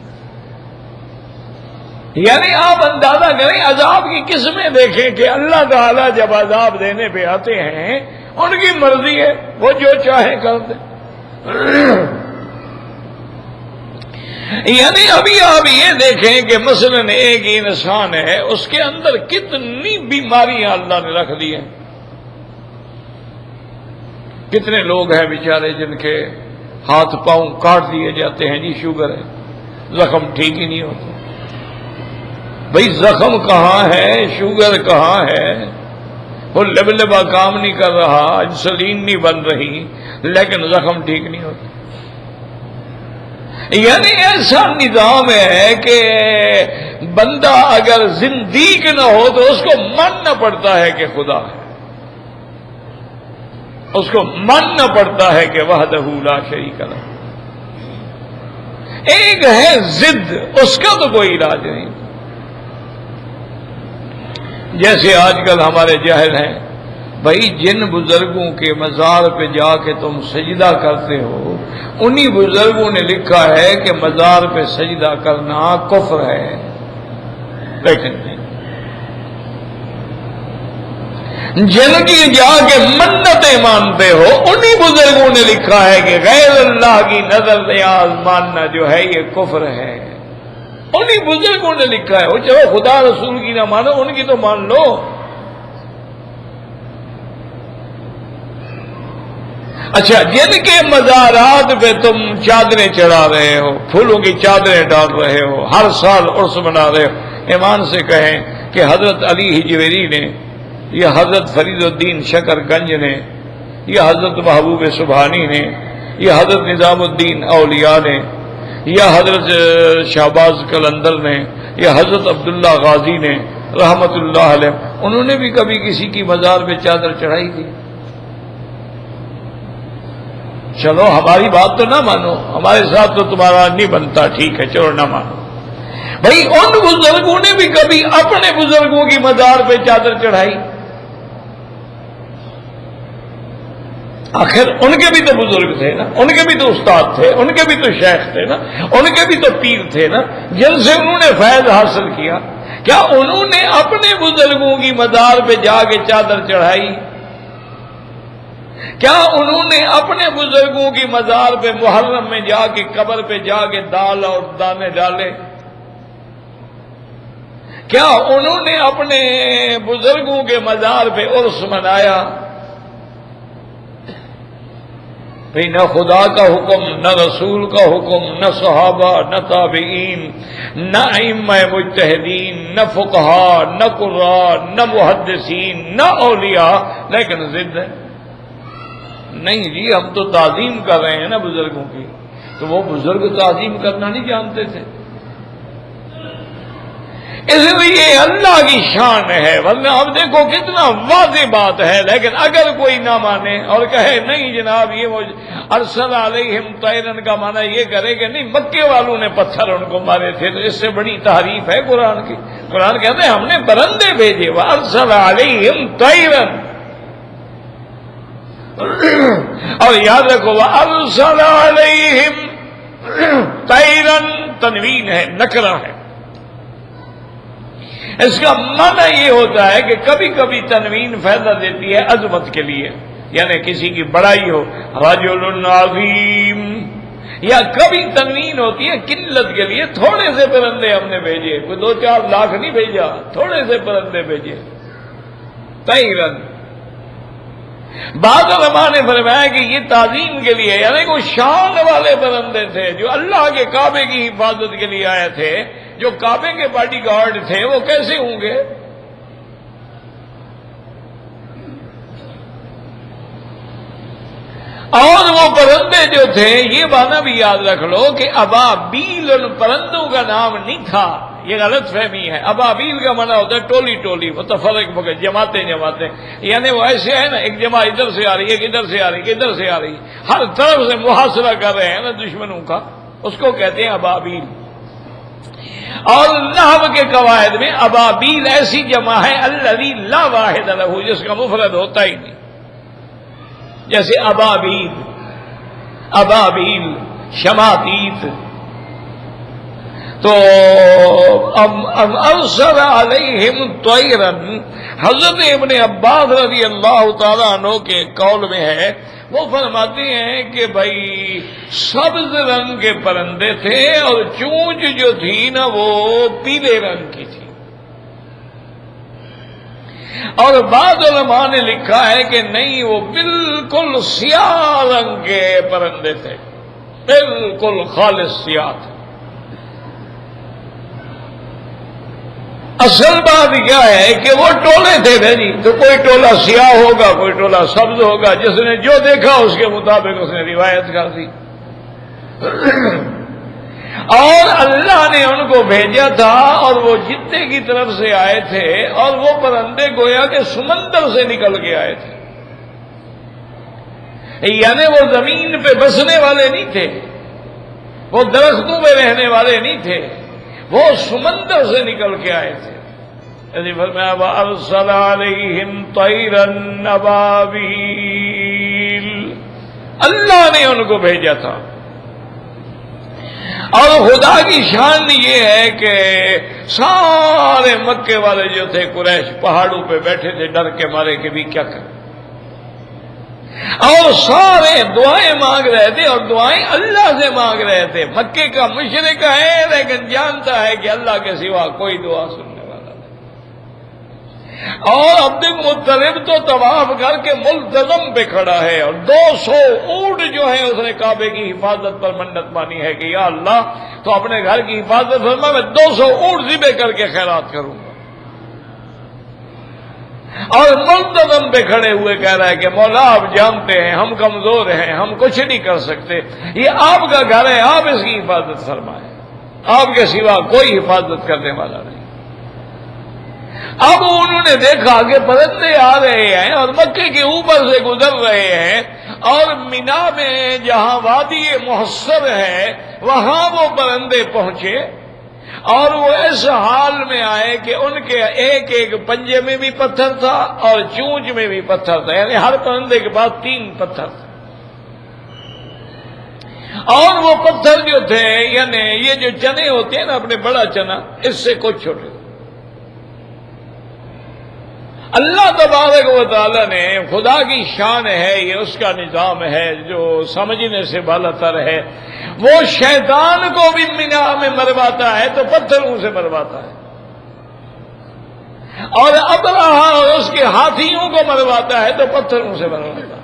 یعنی آپ اندازہ کریں عذاب کی قسمیں دیکھیں کہ اللہ تعالیٰ جب عذاب دینے پہ آتے ہیں ان کی مرضی ہے، وہ جو چاہے کر دیں۔ یعنی ابھی آپ یہ دیکھیں کہ مثلاً ایک انسان ہے، اس کے اندر کتنی بیماریاں اللہ نے رکھ دی ہیں۔ کتنے لوگ ہیں بیچارے جن کے ہاتھ پاؤں کاٹ دیے جاتے ہیں، جی شوگر ہے، زخم ٹھیک ہی نہیں ہوتا۔ بھئی زخم کہاں ہے، شوگر کہاں ہے؟ وہ لبلبا کام نہیں کر رہا، انسولین نہیں بن رہی، لیکن زخم ٹھیک نہیں ہوتا۔ یعنی ایسا نظام ہے کہ بندہ اگر زندیق نہ ہو تو اس کو ماننا پڑتا ہے کہ خدا ہے، اس کو ماننا پڑتا ہے کہ وحدہ لا شریک لہ۔ ایک ہے ضد، اس کا تو کوئی علاج نہیں۔ جیسے آج کل ہمارے جاہل ہیں، بھائی جن بزرگوں کے مزار پہ جا کے تم سجدہ کرتے ہو انہی بزرگوں نے لکھا ہے کہ مزار پہ سجدہ کرنا کفر ہے، لیکن نہیں، جن کی جا کے منتیں مانتے ہو انہی بزرگوں نے لکھا ہے کہ غیر اللہ کی نظر نیاز ماننا جو ہے یہ کفر ہے۔ انہی بزرگوں نے لکھا ہے، وہ چلو خدا رسول کی نہ مانو، ان کی تو مان لو۔ اچھا جن کے مزارات پہ تم چادریں چڑھا رہے ہو، پھولوں کی چادریں ڈال رہے ہو، ہر سال عرس منا رہے ہو، ایمان سے کہیں کہ حضرت علی حجویری نے، یا حضرت فرید الدین شکر گنج نے، یا حضرت محبوب سبحانی نے، یا حضرت نظام الدین اولیاء نے، یا حضرت شہباز قلندر نے، یا حضرت عبداللہ غازی نے رحمت اللہ علیہ، انہوں نے بھی کبھی کسی کی مزار پہ چادر چڑھائی تھی؟ نہیں۔ چلو ہماری بات تو نہ مانو، ہمارے ساتھ تو تمہارا نہیں بنتا، ٹھیک ہے چلو نہ مانو۔ بھائی ان بزرگوں نے بھی کبھی اپنے بزرگوں کی مزار پہ چادر چڑھائی؟ آخر ان کے بھی تو بزرگ تھے نا، ان کے بھی تو استاد تھے، ان کے بھی تو شیخ تھے نا، ان کے بھی تو پیر تھے نا، جن سے انہوں نے فیض حاصل کیا۔ کیا انہوں نے اپنے بزرگوں کی مزار پہ جا کے چادر چڑھائی؟ کیا انہوں نے اپنے بزرگوں کی مزار پہ محرم میں جا کے قبر پہ جا کے دال اور دانے ڈالے؟ کیا انہوں نے اپنے بزرگوں کے مزار پہ عرس منایا؟ بھئی نہ خدا کا حکم، نہ رسول کا حکم، نہ صحابہ، نہ تابعین، نہ ائمہ مجتہدین، نہ فقہا، نہ قراء، نہ محدثین، نہ اولیاء، لیکن ضد ہے نہیں جی ہم تو تعظیم کر رہے ہیں نا بزرگوں کی۔ تو وہ بزرگ تعظیم کرنا نہیں جانتے تھے؟ اس لیے اللہ کی شان ہے، ورنہ اب دیکھو کتنا واضح بات ہے، لیکن اگر کوئی نہ مانے اور کہے نہیں جناب یہ وہ ارسل علیہم طیرن کا معنی یہ کرے کہ نہیں مکے والوں نے پتھر ان کو مارے تھے، تو اس سے بڑی تحریف ہے قرآن کی۔ قرآن کہتے ہیں ہم نے پرندے بھیجے، وارسل علیہم طیرن، اور یاد رکھو وارسل علیہم طیرن تنوین ہے، نکرہ ہے۔ اس کا معنی یہ ہوتا ہے کہ کبھی کبھی تنوین فائدہ دیتی ہے عظمت کے لیے، یعنی کسی کی بڑائی ہو، رجل عظیم، یا کبھی تنوین ہوتی ہے قلت کے لیے، تھوڑے سے پرندے ہم نے بھیجے، کوئی 2-4 لاکھ نہیں بھیجا، تھوڑے سے پرندے بھیجے، طیرن۔ بعض علماء نے فرمایا کہ یہ تعظیم کے لیے، یعنی وہ شان والے پرندے تھے جو اللہ کے کعبے کی حفاظت کے لیے آئے تھے، جو کعبے کے باڈی گارڈ تھے، وہ کیسے ہوں گے؟ اور وہ پرندے جو تھے، یہ معنی بھی یاد رکھ لو کہ ابابیل ان پرندوں کا نام نہیں تھا، یہ غلط فہمی ہے۔ ابابیل کا معنی ہوتا ہے ٹولی ٹولی، متفرق وقت، جماعتیں جماعتیں، یعنی وہ ایسے ہے نا ایک جماعت ادھر سے آ رہی ہے، ادھر سے آ رہی ہے، ادھر سے آ رہی ہے، ہر طرف سے محاصرہ کر رہے ہیں نا دشمنوں کا، اس کو کہتے ہیں ابابیل۔ اور نحو کے قواعد میں ابابیل ایسی جمع ہے الذی لا واحد لہ، جس کا مفرد ہوتا ہی نہیں، جیسے ابابیل، ابابیل، شماتیت۔ تو ارسل علیہم طیرن، حضرت ابن عباس رضی اللہ تعالیٰ عنہ کے قول میں ہے، وہ فرماتے ہیں کہ بھائی سبز رنگ کے پرندے تھے اور چونچ جو تھی نا وہ پیلے رنگ کی تھی، اور بعض علماء نے لکھا ہے کہ نہیں وہ بالکل سیاہ رنگ کے پرندے تھے، بالکل خالص سیاہ تھے۔ اصل بات کیا ہے کہ وہ ٹولے تھے نا جی، تو کوئی ٹولہ سیاہ ہوگا، کوئی ٹولہ سبز ہوگا، جس نے جو دیکھا اس کے مطابق اس نے روایت کر دی۔ اور اللہ نے ان کو بھیجا تھا، اور وہ جدے کی طرف سے آئے تھے، اور وہ پرندے گویا کہ سمندر سے نکل کے آئے تھے، یعنی وہ زمین پہ بسنے والے نہیں تھے، وہ درختوں پہ رہنے والے نہیں تھے، وہ سمندر سے نکل کے آئے تھے۔ یعنی فرمایا وَأَرْسَلَ عَلَيْهِمْ طَيْرًا أَبَابِيلَ، اللہ نے ان کو بھیجا تھا۔ اور خدا کی شان یہ ہے کہ سارے مکے والے جو تھے قریش پہاڑوں پہ بیٹھے تھے ڈر کے مارے کہ بھی کیا کریں، اور سارے دعائیں مانگ رہے تھے، اور دعائیں اللہ سے مانگ رہے تھے۔ مکے کا مشرک ہے لیکن جانتا ہے کہ اللہ کے سوا کوئی دعا سننے والا نہیں۔ اور عبد المطلب تو طواف کر کے ملتزم پہ کھڑا ہے، اور 200 اونٹ جو ہے اس نے کعبے کی حفاظت پر منت مانی ہے کہ یا اللہ تو اپنے گھر کی حفاظت فرما، میں 200 اونٹ ذبح کر کے خیرات کروں گا۔ اور ملتزم پہ کھڑے ہوئے کہہ رہا ہے کہ مولا آپ جانتے ہیں ہم کمزور ہیں، ہم کچھ نہیں کر سکتے، یہ آپ کا گھر ہے، آپ اس کی حفاظت فرمائیں، آپ کے سوا کوئی حفاظت کرنے والا نہیں۔ اب انہوں نے دیکھا کہ پرندے آ رہے ہیں اور مکے کے اوپر سے گزر رہے ہیں، اور مینا میں جہاں وادی محصر ہے وہاں وہ پرندے پہنچے اور وہ اس حال میں آئے کہ ان کے ایک ایک پنجے میں بھی پتھر تھا اور چونچ میں بھی پتھر تھا، یعنی ہر پرندے کے پاس 3 پتھر تھے، اور وہ پتھر جو تھے یعنی یہ جو چنے ہوتے ہیں نا اپنے بڑا چنا، اس سے کچھ چھوٹے۔ اللہ تبارک و تعالی نے، خدا کی شان ہے، یہ اس کا نظام ہے جو سمجھنے سے بالا تر ہے، وہ شیطان کو بھی مینا میں مرواتا ہے تو پتھروں سے مرواتا ہے، اور ابرہا اور اس کے ہاتھیوں کو مرواتا ہے تو پتھروں سے مرواتا ہے،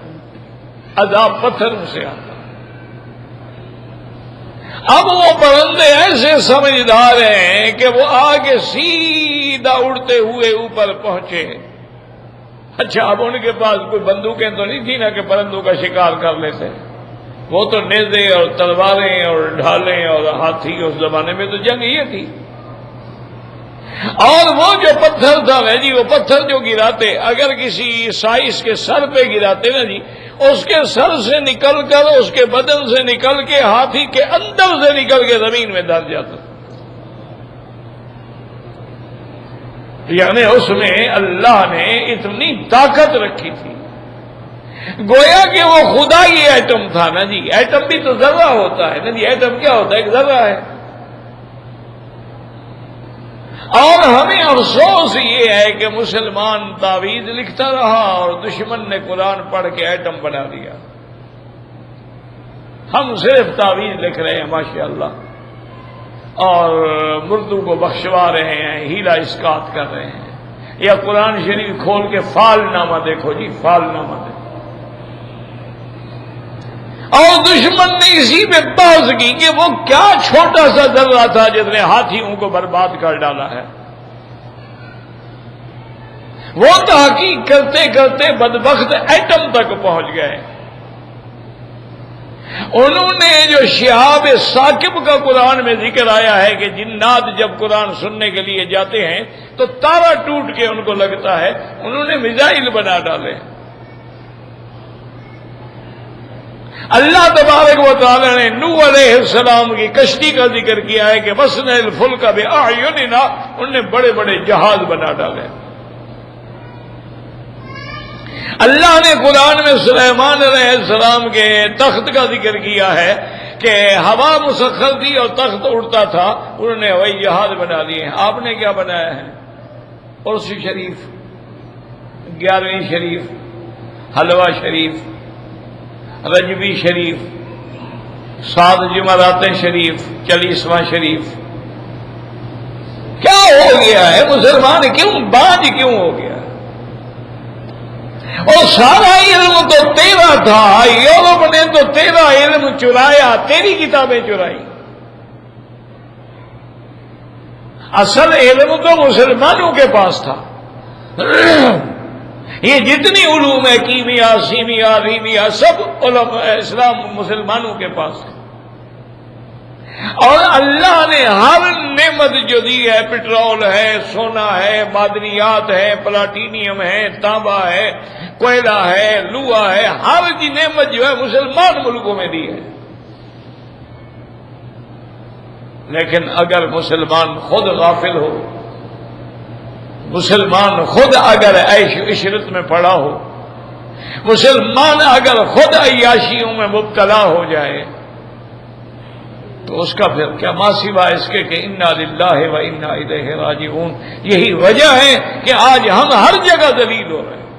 عذاب پتھروں سے آتا ہے۔ اب وہ پرندے ایسے سمجھدار ہیں کہ وہ آگے سیدھا اڑتے ہوئے اوپر پہنچے۔ اچھا، اب ان کے پاس کوئی بندوقیں تو نہیں تھی نا کہ پرندوں کا شکار کر لیتے، وہ تو نیزے اور تلواریں اور ڈھالیں اور ہاتھی، اس زمانے میں تو جنگ یہ تھی۔ اور وہ جو پتھر تھا نا جی، وہ پتھر جو گراتے اگر کسی سائز کے سر پہ گراتے نا جی، اس کے سر سے نکل کر، اس کے بدن سے نکل کے، ہاتھی کے اندر سے نکل کے زمین میں دب جاتا، یعنی اس میں اللہ نے اتنی طاقت رکھی تھی، گویا کہ وہ خدا ہی ایٹم تھا نا جی۔ ایٹم بھی تو ذرہ ہوتا ہے نا جی، ایٹم کیا ہوتا ہے؟ ایک ذرہ ہے۔ اور ہمیں افسوس یہ ہے کہ مسلمان تعویذ لکھتا رہا اور دشمن نے قرآن پڑھ کے ایٹم بنا دیا۔ ہم صرف تعویذ لکھ رہے ہیں ماشاءاللہ، اور مردوں کو بخشوا رہے ہیں، ہیلا اسقاط کر رہے ہیں، یا قرآن شریف کھول کے فال نامہ دیکھو جی، فال نامہ دیکھو۔ اور دشمن نے اسی پہ بحث کی کہ وہ کیا چھوٹا سا ذرہ تھا جس نے ہاتھیوں کو برباد کر ڈالا ہے۔ وہ تحقیق کرتے کرتے بدبخت ایٹم تک پہنچ گئے۔ انہوں نے جو شہاب ثاقب کا قرآن میں ذکر آیا ہے کہ جنات جب قرآن سننے کے لیے جاتے ہیں تو تارا ٹوٹ کے ان کو لگتا ہے، انہوں نے میزائل بنا ڈالے۔ اللہ تبارک و تعالی نے نوح علیہ السلام کی کشتی کا ذکر کیا ہے کہ وَصْنَعِ الْفُلْكَ بِأَعْيُنِنَا، انہوں نے بڑے بڑے جہاز بنا ڈالے۔ اللہ نے قرآن میں سلیمان علیہ السلام کے تخت کا ذکر کیا ہے کہ ہوا مسخر تھی اور تخت اڑتا تھا، انہوں نے ہوائی جہاز بنا لیے ہیں۔ آپ نے کیا بنایا ہے؟ عرس شریف، 11ویں شریف، حلوہ شریف، رجبی شریف، 7 جمعرات شریف، 40واں شریف۔ کیا ہو گیا ہے؟ مسلمان کیوں باز کیوں ہو گیا؟ اور سارا علم تو تیرا تھا، یورپ نے تو تیرا علم چرایا، تیری کتابیں چرائی۔ اصل علم تو مسلمانوں کے پاس تھا۔ یہ جتنی علوم ہے، کیمیا، سیمیا، ریمیا، سب علم اسلام مسلمانوں کے پاس ہے۔ اور اللہ نے ہر نعمت جو دی ہے، پٹرول ہے، سونا ہے، معدنیات ہے، پلاٹینیم ہے، تانبا ہے، کوئلہ ہے، لوہا ہے، ہر کی نعمت جو ہے مسلمان ملکوں میں دی ہے۔ لیکن اگر مسلمان خود غافل ہو، مسلمان خود اگر عیش و عشرت میں پڑا ہو، مسلمان اگر خود عیاشیوں میں مبتلا ہو جائے، تو اس کا پھر کیا ماسوا اس کے کہ انا للہ و انا الیہ راجعون۔ یہی وجہ ہے کہ آج ہم ہر جگہ ذلیل ہو رہے ہیں،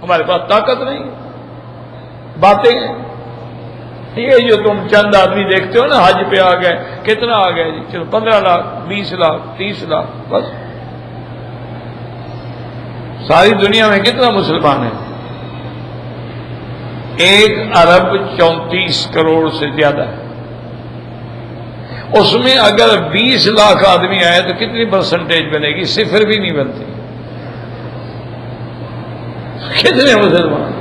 ہمارے پاس طاقت نہیں، باتیں ہیں۔ یہ جو تم چند آدمی دیکھتے ہو نا حج پہ آ گئے، کتنا آ گئے جی؟ چلو 15 لاکھ، 20 لاکھ، 30 لاکھ، بس۔ ساری دنیا میں کتنا مسلمان ہے؟ 1 ارب 34 کروڑ سے زیادہ ہے۔ اس میں اگر 20 لاکھ آدمی آئے تو کتنی پرسنٹیج بنے گی؟ 0 بھی نہیں بنتی۔ کتنے مسلمان؟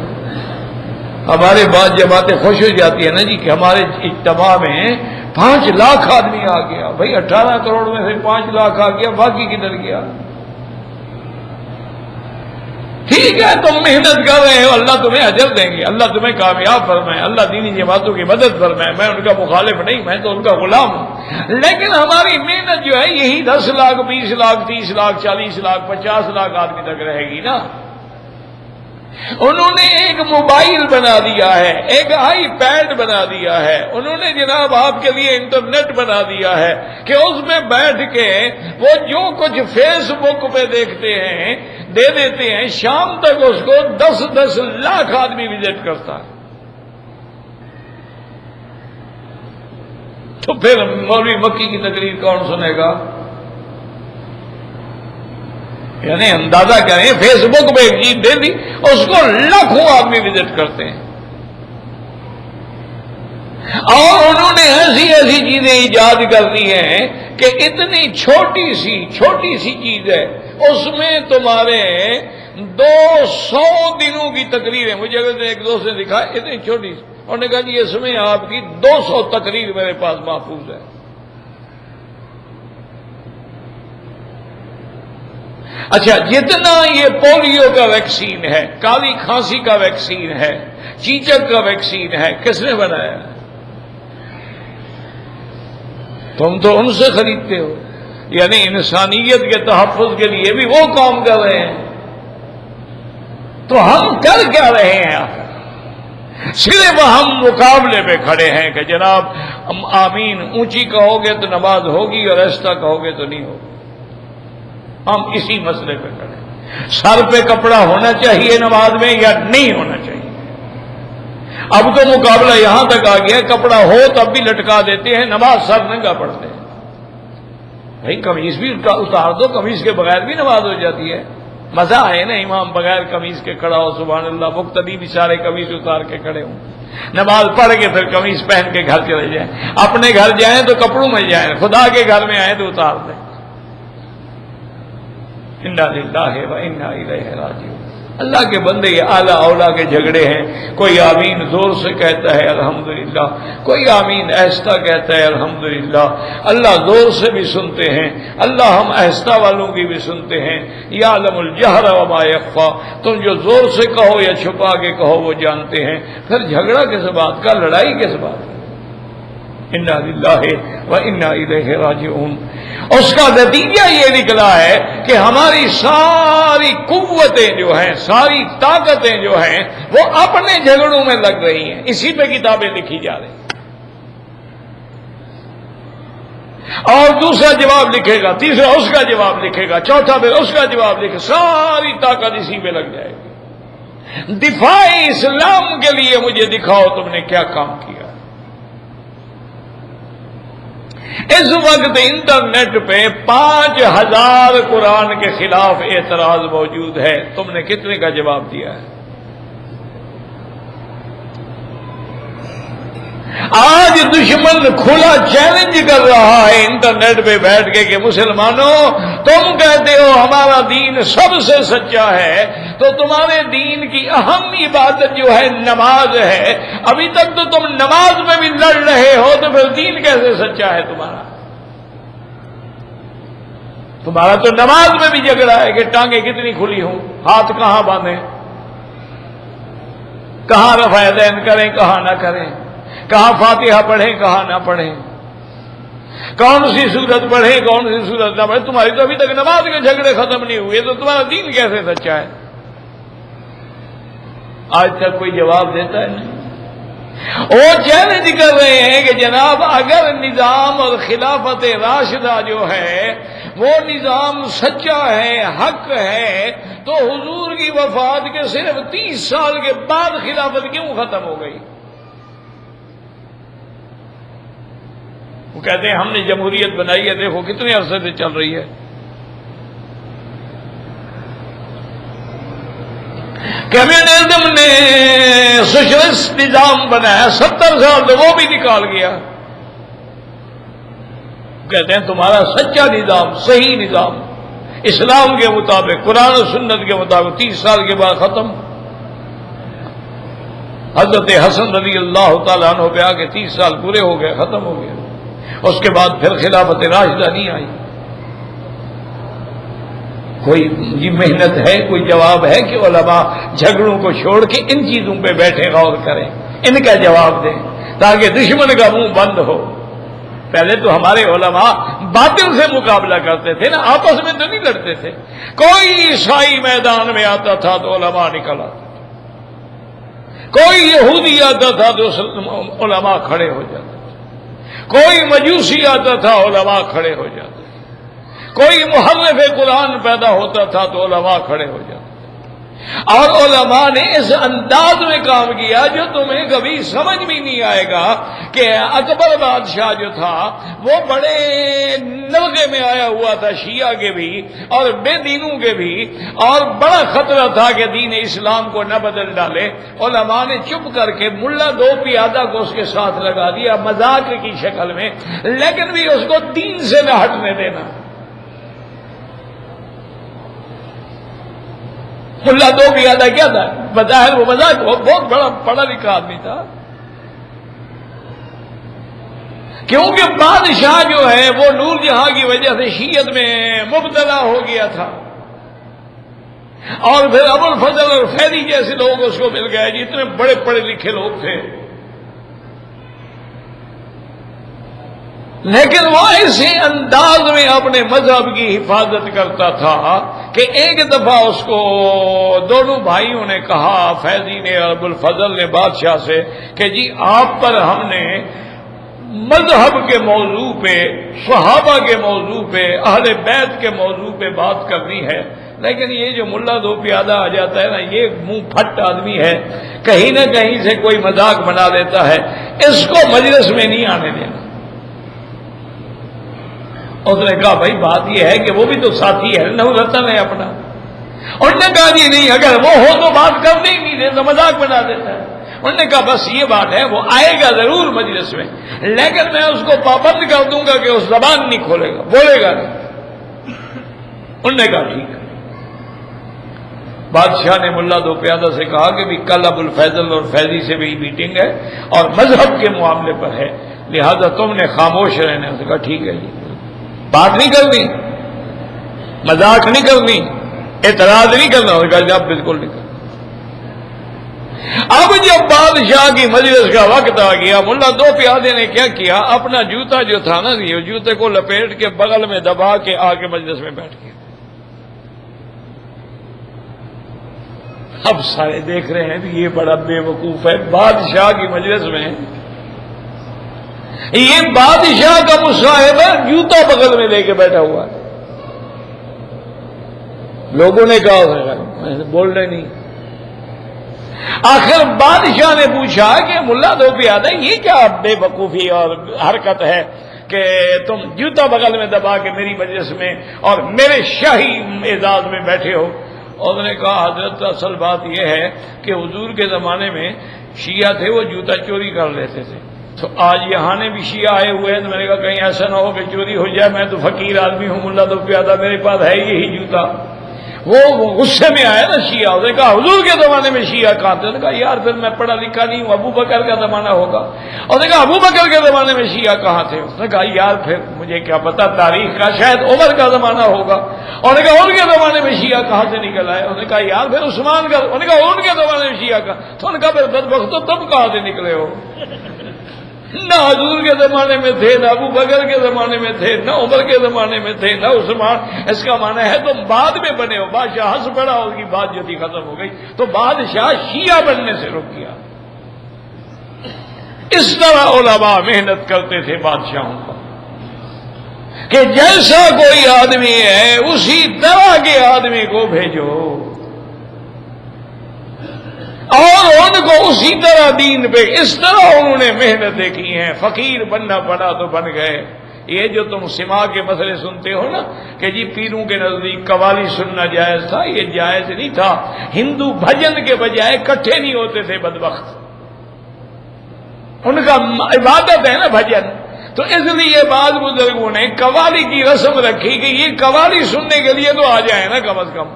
ہمارے بعض جماعتیں خوش ہو جاتی ہیں نا جی کہ ہمارے اجتماع میں 5 لاکھ آدمی آ گیا۔ بھائی 18 کروڑ میں سے 5 لاکھ آ گیا، باقی کدھر گیا؟ ٹھیک ہے تم محنت کر رہے ہو، اللہ تمہیں اجر دیں گے، اللہ تمہیں کامیاب فرمائے، اللہ دینی جماعتوں کی مدد فرمائے، میں ان کا مخالف نہیں، میں تو ان کا غلام ہوں، لیکن ہماری محنت جو ہے یہی 10 لاکھ 20 لاکھ 30 لاکھ 40 لاکھ 50 لاکھ آدمی تک رہے گی نا۔ انہوں نے ایک موبائل بنا دیا ہے، ایک آئی پیڈ بنا دیا ہے، انہوں نے جناب آپ کے لیے انٹرنیٹ بنا دیا ہے کہ اس میں بیٹھ کے وہ جو کچھ فیس بک پہ دیکھتے ہیں دے دیتے ہیں، شام تک اس کو 10 لاکھ آدمی وزٹ کرتا ہے۔ تو پھر مولوی مکی کی تقریر کون سنے گا؟ یعنی اندازہ کریں فیس بک پہ ایک چیز دے دی، اس کو لاکھوں آدمی وزٹ کرتے ہیں، اور انہوں نے ایسی ایسی چیزیں ایجاد کر دی ہیں کہ اتنی چھوٹی سی چیز ہے، اس میں تمہارے 200 دنوں کی تقریر ہے۔ مجھے اگر ایک دوست نے دکھا اتنی چھوٹی سی، انہوں نے کہا جی اس میں آپ کی 200 تقریر میرے پاس محفوظ ہے۔ اچھا، جتنا یہ پولیو کا ویکسین ہے، کالی کھانسی کا ویکسین ہے، چیچک کا ویکسین ہے، کس نے بنایا؟ تم تو ان سے خریدتے ہو، یعنی انسانیت کے تحفظ کے لیے بھی وہ کام کر رہے ہیں، تو ہم کر کیا رہے ہیں آخر؟ صرف ہم مقابلے پہ کھڑے ہیں کہ جناب آمین اونچی کہو گے تو نماز ہوگی اور ایسا کہو گے تو نہیں ہوگی۔ ہم اسی مسئلے پہ کھڑے ہیں، سر پہ کپڑا ہونا چاہیے نماز میں یا نہیں ہونا چاہیے؟ اب تو مقابلہ یہاں تک آ گیا، کپڑا ہو تب بھی لٹکا دیتے ہیں، نماز سر ننگا پڑھتے ہیں۔ بھائی قمیض بھی اتار دو، قمیض کے بغیر بھی نماز ہو جاتی ہے۔ مزہ ہے نا امام بغیر قمیض کے کھڑا ہو، سبحان اللہ، مقتدی بھی سارے قمیض اتار کے کھڑے ہوں، نماز پڑھ کے پھر قمیض پہن کے گھر چلے جائیں، اپنے گھر جائیں تو کپڑوں میں جائیں، خدا کے گھر میں آئیں تو اتار دیں۔ انا للہ و انا الیہ راجعون۔ اللہ کے بندے یہ اعلیٰ اولا کے جھگڑے ہیں، کوئی آمین زور سے کہتا ہے الحمدللہ، کوئی آمین آہستہ کہتا ہے الحمدللہ۔ اللہ زور سے بھی سنتے ہیں، اللہ ہم آہستہ والوں کی بھی سنتے ہیں۔ یعلم الجہر وما یخفی، تم جو زور سے کہو یا چھپا کے کہو وہ جانتے ہیں۔ پھر جھگڑا کس بات کا، لڑائی کس بات کی؟ انا للہ و انا الیہ راجعون۔ اس کا نتیجہ یہ نکلا ہے کہ ہماری ساری قوتیں جو ہیں، ساری طاقتیں جو ہیں، وہ اپنے جھگڑوں میں لگ رہی ہیں، اسی پہ کتابیں لکھی جا رہی ہیں، اور دوسرا جواب لکھے گا، تیسرا اس کا جواب لکھے گا، چوتھا پھر اس کا جواب لکھے، ساری طاقت اسی پہ لگ جائے گی۔ دفاع اسلام کے لیے مجھے دکھاؤ تم نے کیا کام کیا۔ اس وقت انٹرنیٹ پہ 5000 قرآن کے خلاف اعتراض موجود ہے، تم نے کتنے کا جواب دیا ہے؟ آج دشمن کھلا چیلنج کر رہا ہے انٹرنیٹ پہ بیٹھ کے کہ مسلمانوں تم کہتے ہو ہمارا دین سب سے سچا ہے، تو تمہارے دین کی اہم عبادت جو ہے نماز ہے، ابھی تک تو تم نماز میں بھی لڑ رہے ہو، تو پھر دین کیسے سچا ہے تمہارا؟ تمہارا تو نماز میں بھی جھگڑا ہے کہ ٹانگیں کتنی کھلی ہوں، ہاتھ کہاں باندھیں، کہاں رفع یدین کریں کہاں نہ کریں، کہاں فاتحہ پڑھیں کہاں نہ پڑھیں، کون سی سورت پڑھیں کون سی سورت نہ پڑھیں۔ تمہاری تو ابھی تک نماز کے جھگڑے ختم نہیں ہوئے، تو تمہارا دین کیسے سچا ہے؟ آج تک کوئی جواب دیتا ہے نہیں۔ وہ چیلنج کر رہے ہیں کہ جناب اگر نظام اور خلافت راشدہ جو ہے وہ نظام سچا ہے، حق ہے، تو حضور کی وفات کے صرف 30 سال کے بعد خلافت کیوں ختم ہو گئی؟ وہ کہتے ہیں ہم نے جمہوریت بنائی ہے، دیکھو کتنے عرصے سے چل رہی ہے۔ کمیونزم نے سوشلسٹ نظام بنایا، 70 سال تو وہ بھی نکال گیا۔ کہتے ہیں تمہارا سچا نظام، صحیح نظام، اسلام کے مطابق، قرآن و سنت کے مطابق 30 سال کے بعد ختم۔ حضرت حسن رضی اللہ تعالیٰ عنہ پہ آ کے 30 سال پورے ہو گئے، ختم ہو گئے، اس کے بعد پھر خلافت راشدہ نہیں آئی۔ کوئی جی محنت ہے، کوئی جواب ہے کہ علماء جھگڑوں کو چھوڑ کے ان چیزوں پہ بیٹھے غور کریں، ان کا جواب دیں تاکہ دشمن کا منہ بند ہو۔ پہلے تو ہمارے علماء باطل سے مقابلہ کرتے تھے نا، آپس میں تو نہیں لڑتے تھے۔ کوئی عیسائی میدان میں آتا تھا تو علماء نکل آتے تھے، کوئی یہودی آتا تھا تو علماء کھڑے ہو جاتے تھے، کوئی مجوسی آتا تھا علماء کھڑے ہو جاتے تھے، کوئی محرف قرآن پیدا ہوتا تھا تو علماء کھڑے ہو جاتے تھے۔ اور علماء نے اس انداز میں کام کیا جو تمہیں کبھی سمجھ بھی نہیں آئے گا کہ اکبر بادشاہ جو تھا وہ بڑے نلغے میں آیا ہوا تھا، شیعہ کے بھی اور بے دینوں کے بھی، اور بڑا خطرہ تھا کہ دین اسلام کو نہ بدل ڈالے۔ علماء نے چپ کر کے ملا دو پیادہ کو اس کے ساتھ لگا دیا مذاق کی شکل میں، لیکن بھی اس کو دین سے نہ ہٹنے دینا۔ ملا دو پیادہ کیا تھا؟ بظاہر وہ مذاق، بہت بڑا پڑھا لکھا آدمی تھا، کیونکہ بادشاہ جو ہے وہ نور جہاں کی وجہ سے شیعت میں مبتلا ہو گیا تھا، اور پھر ابو الفضل اور فیضی جیسے لوگ اس کو مل گئے جتنے بڑے پڑھے لکھے لوگ تھے، لیکن وہ ایسے انداز میں اپنے مذہب کی حفاظت کرتا تھا کہ ایک دفعہ اس کو دونوں بھائیوں نے کہا، فیضی نے اور ابو الفضل نے بادشاہ سے کہ جی آپ پر ہم نے مذہب کے موضوع پہ، صحابہ کے موضوع پہ، اہل بیت کے موضوع پہ بات کرنی ہے، لیکن یہ جو ملا دو پیادہ آ جاتا ہے نا، یہ منہ پھٹ آدمی ہے، کہیں نہ کہیں سے کوئی مذاق بنا دیتا ہے، اس کو مجلس میں نہیں آنے دینا۔ اس نے کہا بھائی بات یہ ہے کہ وہ بھی تو ساتھی ہے، نو رتن ہے اپنا۔ انہوں نے کہا جی نہیں، اگر وہ ہو تو بات کرنے ہی نہیں دیتا، مذاق بنا دیتا ہے۔ انہوں نے کہا بس یہ بات ہے، وہ آئے گا ضرور مجلس میں، لیکن میں اس کو پابند کر دوں گا کہ اس زبان نہیں کھولے گا، بولے گا نہیں۔ انہوں نے کہا ٹھیک ہے۔ بادشاہ نے ملا دو پیادہ سے کہا کہ بھی کل ابو الفیضل اور فیضی سے بھی میٹنگ ہے اور مذہب کے معاملے پر ہے، لہذا تم نے خاموش رہنا۔ اس نے کہا ٹھیک ہے جی، بات نہیں کرنی، مذاق نہیں کرنی، اعتراض نہیں کرنا۔ اس نے کہا جب بالکل نہیں کرنا۔ اب جب بادشاہ کی مجلس کا وقت آ گیا، ملا دو پیادے نے کیا کیا، اپنا جوتا جو تھا نا، یہ جوتے کو لپیٹ کے بغل میں دبا کے آ کے مجلس میں بیٹھ گیا۔ اب سارے دیکھ رہے ہیں کہ یہ بڑا بے وقوف ہے، بادشاہ کی مجلس میں یہ بادشاہ کا مصاحب ہے، جوتا بغل میں لے کے بیٹھا ہوا ہے۔ لوگوں نے کہا بول رہے نہیں۔ آخر بادشاہ نے پوچھا کہ ملا دو پیادہ یہ کیا بے وقوفی اور حرکت ہے کہ تم جوتا بغل میں دبا کے میری مجلس میں اور میرے شاہی اعزاز میں بیٹھے ہو؟ اور نے کہا حضرت اصل بات یہ ہے کہ حضور کے زمانے میں شیعہ تھے، وہ جوتا چوری کر لیتے تھے، تو آج یہاں نے بھی شیعہ آئے ہوئے ہیں، تو میں نے کہا کہیں ایسا نہ ہو کہ چوری ہو جائے، میں تو فقیر آدمی ہوں، ملا دو پیادہ میرے پاس ہے یہی جوتا۔ وہ غصے میں آیا نا شیعہ، اس نے کہا حضور کے زمانے میں شیعہ کہاں تھے؟ نے کہا یار پھر میں پڑھا لکھا نہیں ہوں، ابو بکر کا زمانہ ہوگا۔ اس نے کہا ابو بکر کے زمانے میں شیعہ کہاں تھے؟ اس نے کہا یار پھر مجھے کیا پتا تاریخ کا، شاید عمر کا زمانہ ہوگا۔ اور نے کہا ان کے زمانے میں شیعہ کہاں سے نکل آئے؟ اس نے کہا یار پھر عثمان کا، انہوں نے کہا ان کے زمانے میں شیعہ کا، تو نے کہا پھر بدبختو تم کہاں سے نکلے ہو؟ نہ حضور کے زمانے میں تھے، نہ ابو بکر کے زمانے میں تھے، نہ عمر کے زمانے میں تھے، نہ عثمان۔ اس کا معنی ہے تم بعد میں بنے ہو۔ بادشاہ ہنس پڑا، اس کی بات جو تھی ختم ہو گئی، تو بادشاہ شیعہ بننے سے رک گیا۔ اس طرح علماء محنت کرتے تھے بادشاہوں کا کہ جیسا کوئی آدمی ہے اسی طرح کے آدمی کو بھیجو اور ان کو اسی طرح دین پہ، اس طرح انہوں نے محنتیں کی ہیں۔ فقیر بننا پڑا تو بن گئے۔ یہ جو تم سما کے مسئلے سنتے ہو نا کہ جی پیروں کے نزدیک قوالی سننا جائز تھا، یہ جائز نہیں تھا۔ ہندو بھجن کے بجائے کٹھے نہیں ہوتے تھے بدبخت، ان کا عبادت ہے نا بھجن، تو اس لیے بعض بزرگوں نے قوالی کی رسم رکھی کہ یہ قوالی سننے کے لیے تو آ جائے نا کم از کم۔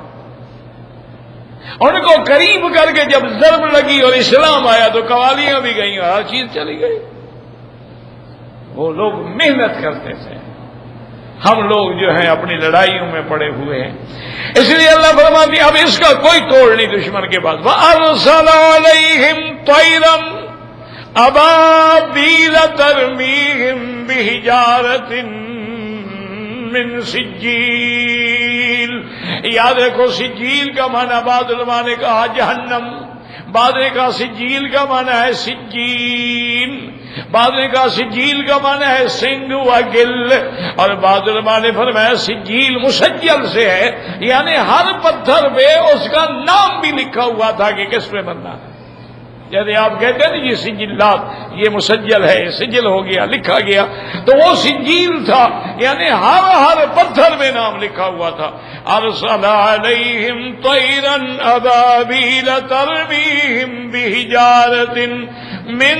ان کو قریب کر کے جب ضرب لگی اور اسلام آیا تو قوالیاں بھی گئیں اور ہر چیز چلی گئی۔ وہ لوگ محنت کرتے تھے، ہم لوگ جو ہیں اپنی لڑائیوں میں پڑے ہوئے ہیں. اس لیے اللہ فرماتی ہے اب اس کا کوئی توڑ نہیں دشمن کے پاس. وَأَرْسَلَ عَلَيْهِمْ طَيْرًا أَبَابِيلَ تَرْمِيهِمْ بِحِجَارَةٍ من سجیل. یاد رکھو سجیل کا معنی بعض علماء نے کہا جہنم، بعض نے کہا سجیل کا معنی ہے سجین، بعض نے کہا سجیل کا معنی ہے سنگ و گل، اور بعض علماء نے فرمایا سجیل مسجل سے ہے، یعنی ہر پتھر پہ اس کا نام بھی لکھا ہوا تھا کہ کس پہ بننا ہے. جیسے آپ کہتے ہیں یہ سجلات، یہ مسجل ہے، یہ سجل ہو گیا، لکھا گیا، تو وہ سجیل تھا، یعنی ہر پتھر میں نام لکھا ہوا تھا. ارسل علیہم طیرا ابابیل ترمیہم بحجارۃ من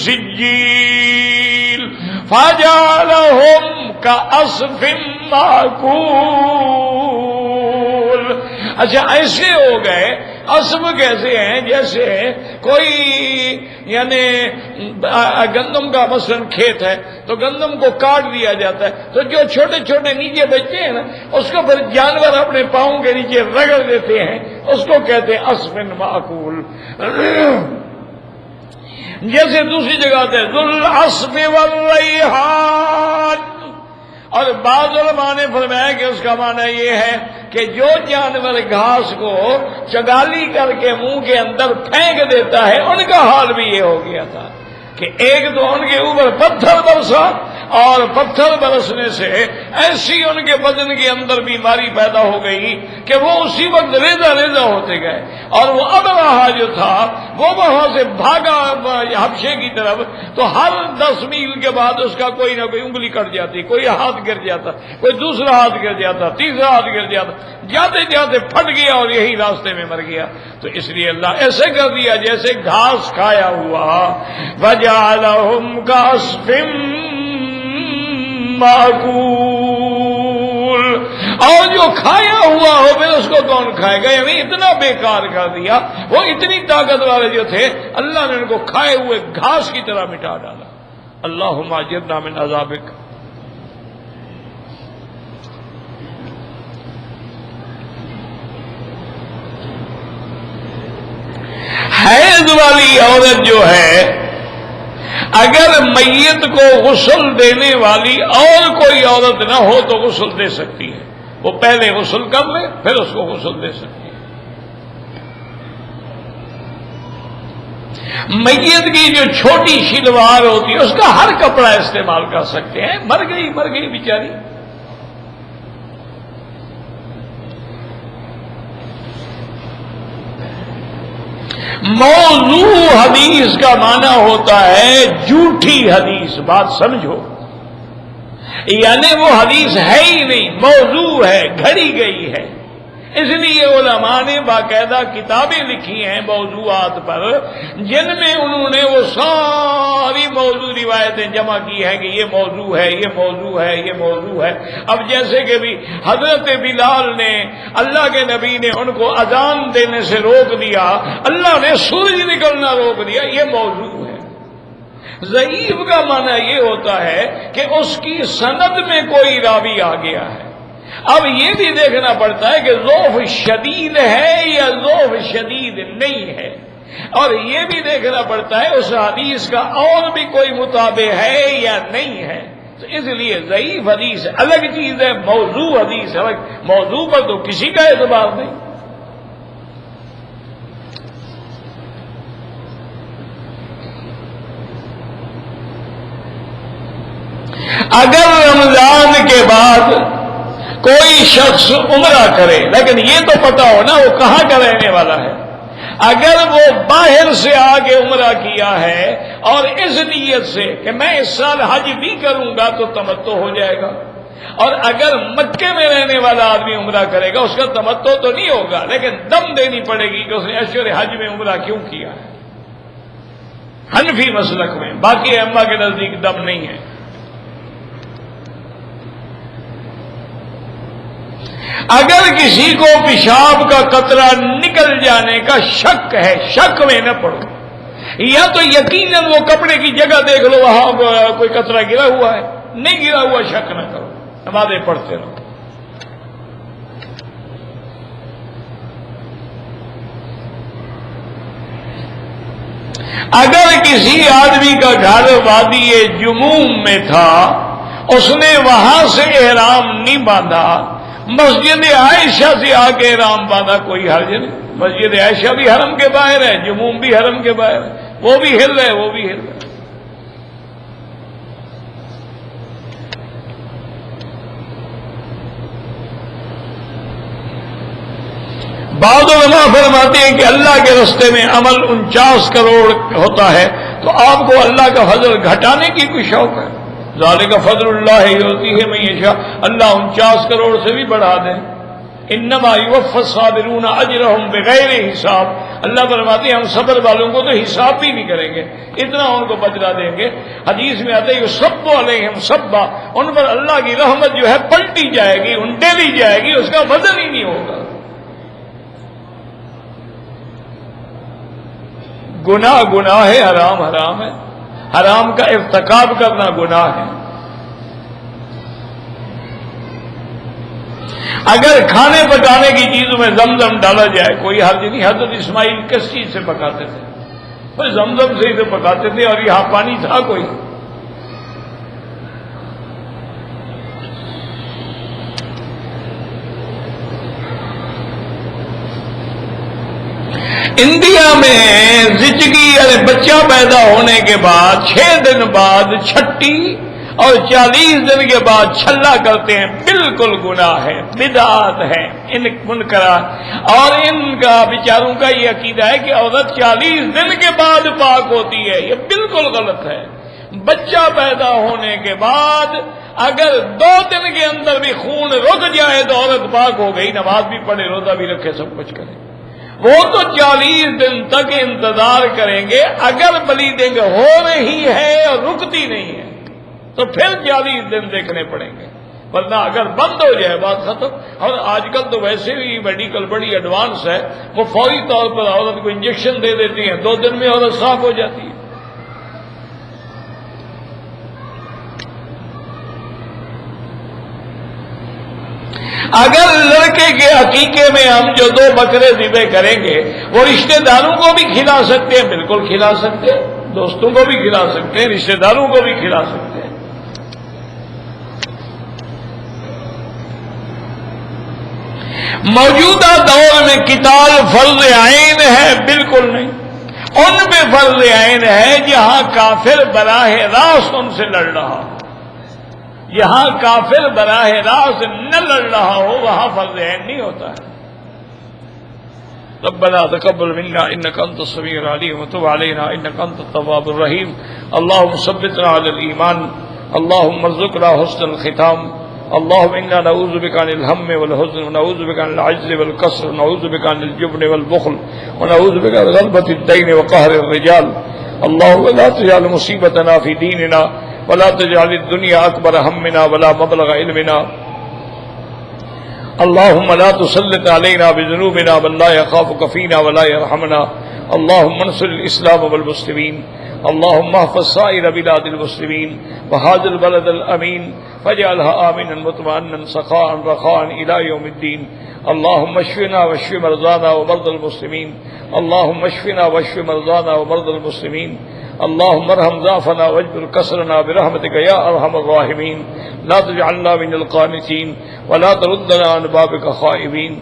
سجیل فجعلہم کعصف مأکول. اچھا ایسے ہو گئے. عصف کیسے ہیں؟ جیسے کوئی یعنی گندم کا مثلاً کھیت ہے تو گندم کو کاٹ دیا جاتا ہے تو جو چھوٹے چھوٹے نیچے بچتے ہیں نا اس کو پھر جانور اپنے پاؤں کے نیچے رگڑ دیتے ہیں، اس کو کہتے ہیں عصف مأکول. جیسے دوسری جگہ ذو العصف والریحان. اور بعض علماء نے فرمایا کہ اس کا معنی یہ ہے کہ جو جانور گھاس کو چگالی کر کے منہ کے اندر پھینک دیتا ہے ان کا حال بھی یہ ہو گیا تھا کہ ایک تو ان کے اوپر پتھر برسا اور پتھر برسنے سے ایسی ان کے بدن کے اندر بیماری پیدا ہو گئی کہ وہ اسی وقت ریزہ ریزہ ہوتے گئے. اور وہ ابرہا جو تھا وہ وہاں سے بھاگا حبشے کی طرف تو ہر 10 میل کے بعد اس کا کوئی نہ کوئی انگلی کٹ جاتی، کوئی ہاتھ گر جاتا، کوئی دوسرا ہاتھ گر جاتا، تیسرا ہاتھ گر جاتا، جاتے جاتے پھٹ گیا اور یہی راستے میں مر گیا. تو اس لیے اللہ ایسے کر دیا جیسے گھاس کھایا ہوا. وَجَعَلَهُمْ كَعَصْفٍ مأکول. اور جو کھایا ہوا ہو پھر اس کو کون کھائے گا؟ یعنی اتنا بیکار کر دیا. وہ اتنی طاقت والے جو تھے اللہ نے ان کو کھائے ہوئے گھاس کی طرح مٹا ڈالا. اللہم اجرنا من عذابک. حیض والی عورت جو ہے اگر میت کو غسل دینے والی اور کوئی عورت نہ ہو تو غسل دے سکتی ہے. وہ پہلے غسل کر لے پھر اس کو غسل دے سکتی ہے. میت کی جو چھوٹی شلوار ہوتی ہے اس کا ہر کپڑا استعمال کر سکتے ہیں. مر گئی بیچاری. موضوع حدیث کا معنی ہوتا ہے جھوٹی حدیث. بات سمجھو، یعنی وہ حدیث ہے ہی نہیں، موضوع ہے، گھڑی گئی ہے. اس لیے علماء نے باقاعدہ کتابیں لکھی ہیں موضوعات پر جن میں انہوں نے وہ ساری موضوع روایتیں جمع کی ہیں کہ یہ موضوع ہے، یہ موضوع ہے، یہ موضوع ہے. اب جیسے کہ بھی حضرت بلال نے اللہ کے نبی نے ان کو اذان دینے سے روک دیا، اللہ نے سورج نکلنا روک دیا، یہ موضوع ہے. ضعیف کا معنی یہ ہوتا ہے کہ اس کی سند میں کوئی راوی آ گیا ہے. اب یہ بھی دیکھنا پڑتا ہے کہ ضعف شدید ہے یا ضعف شدید نہیں ہے، اور یہ بھی دیکھنا پڑتا ہے اس حدیث کا اور بھی کوئی متابع ہے یا نہیں ہے. تو اس لیے ضعیف حدیث الگ چیز ہے، موضوع حدیث الگ. موضوع پر تو کسی کا اعتبار نہیں. اگر رمضان کے بعد کوئی شخص عمرہ کرے لیکن یہ تو پتا ہو نا وہ کہاں کا رہنے والا ہے، اگر وہ باہر سے آ کے عمرہ کیا ہے اور اس نیت سے کہ میں اس سال حج بھی کروں گا تو تمتع ہو جائے گا. اور اگر مکے میں رہنے والا آدمی عمرہ کرے گا اس کا تمتع تو نہیں ہوگا لیکن دم دینی پڑے گی کہ اس نے اشہر حج میں عمرہ کیوں کیا ہے. حنفی مسلک میں، باقی ائمہ کے نزدیک دم نہیں ہے. اگر کسی کو پیشاب کا قطرہ نکل جانے کا شک ہے، شک میں نہ پڑو، یا تو یقیناً وہ کپڑے کی جگہ دیکھ لو وہاں کوئی قطرہ گرا ہوا ہے، نہیں گرا ہوا شک نہ کرو، نمازیں پڑھتے رہو۔ اگر کسی آدمی کا گھر وادی جموم میں تھا، اس نے وہاں سے احرام نہیں باندھا، مسجد عائشہ سے آ کے احرام باندھا، کوئی حرج نہیں۔ مسجد عائشہ بھی حرم کے باہر ہے، جموم بھی حرم کے باہر ہے، وہ بھی ہل رہے، وہ بھی ہل رہے۔ بعض علماء فرماتے ہیں کہ اللہ کے راستے میں عمل 49 کروڑ ہوتا ہے، تو آپ کو اللہ کا فضل گھٹانے کی کوئی شوق ہے؟ ذالک فضل اللہ یؤتیہ من یشاء، اللہ 49 کروڑ سے بھی بڑھا دیں۔ انما یوفی الصابرون اجرہم بغیر حساب، اللہ فرماتے ہیں ہم صبر والوں کو تو حساب بھی نہیں کریں گے، اتنا ان کو بدلہ دیں گے۔ حدیث میں آتا ہے یصب علیہم صبا، ان پر اللہ کی رحمت جو ہے پلٹی جائے گی، انڈیلی جائے گی، اس کا وزن ہی نہیں ہوگا۔ گناہ گناہ ہے، حرام حرام ہے، حرام کا ارتکاب کرنا گناہ ہے۔ اگر کھانے پکانے کی چیزوں میں زمزم ڈالا جائے کوئی حرج نہیں۔ حضرت اسماعیل کس چیز سے پکاتے تھے؟ بس زمزم سے ہی تو پکاتے تھے، اور یہاں پانی تھا کوئی؟ انڈیا میں زچگی یعنی بچہ پیدا ہونے کے بعد 6 دن بعد چھٹی اور 40 دن کے بعد چھلا کرتے ہیں، بالکل گناہ ہے، بدعت ہے، ان منکرات۔ اور ان کا بیچاروں کا یہ عقیدہ ہے کہ عورت 40 دن کے بعد پاک ہوتی ہے، یہ بالکل غلط ہے۔ بچہ پیدا ہونے کے بعد اگر 2 دن کے اندر بھی خون رک جائے تو عورت پاک ہو گئی، نماز بھی پڑھے، روزہ بھی رکھے، سب کچھ کرے۔ وہ تو 40 دن تک انتظار کریں گے، اگر بلیڈنگ ہو رہی ہے اور رکتی نہیں ہے تو پھر 40 دن دیکھنے پڑیں گے، ورنہ اگر بند ہو جائے بات ختم۔ اور آج کل تو ویسے بھی میڈیکل بڑی ایڈوانس ہے، وہ فوری طور پر عورت کو انجیکشن دے دیتی ہیں، 2 دن میں عورت صاف ہو جاتی ہے۔ اگر لڑکے کے عقیقے میں ہم جو 2 بکرے ذبح کریں گے وہ رشتہ داروں کو بھی کھلا سکتے ہیں، بالکل کھلا سکتے ہیں، دوستوں کو بھی کھلا سکتے ہیں، رشتہ داروں کو بھی کھلا سکتے ہیں۔ موجودہ دور میں قتال فرض عین ہے؟ بالکل نہیں۔ ان پہ فرض عین ہے جہاں کافر براہ راست ان سے لڑ رہا ہو، یہاں کافر براہ راست نہ لڑ رہا ہو وہاں فرض عین نہیں ہوتا ہے۔ ربنا تقبل منا انك انت السميع العليم وتب علينا انك انت التواب الرحيم اللهم ثبتنا على الايمان اللهم ارزقنا حسن الختام اللهم انا نعوذ بك من الهم والحزن ونعوذ بك من العجز والكسل ونعوذ بك من الجبن والبخل ونعوذ بك من غلبة الدين وقهر الرجال اللهم لا تجعل مصيبتنا في ديننا ولا تجعل الدنيا اكبر همنا ولا مبلغ علمنا اللهم لا تسلط علينا بذنوبنا من لا يخافك فينا ولا يرحمنا اللهم انصر الاسلام والمسلمين اللهم احفظ سائر بلاد المسلمين وهذا البلد الامين فاجعلها امنا مطمئنا سخاء رخاء الى يوم الدين اللهم اشفنا واشف مرضانا ومرضى المسلمين اللهم اشفنا واشف مرضانا ومرضى المسلمين اللهم ارحم ضعفنا واجبر كسرنا برحمتك يا ارحم الراحمين لا تجعلنا من القانتين ولا تردنا عن بابك خائبين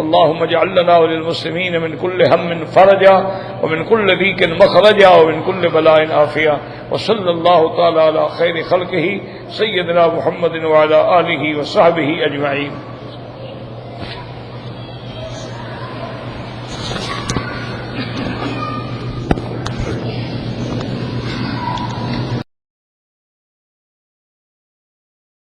اللهم اجعل لنا وللمسلمين من كل هم فرجا ومن كل ضيق مخرجا ومن كل بلاء عافية وصلى الله تعالى على خير خلقه سيدنا محمد وعلى آله وصحبه أجمعين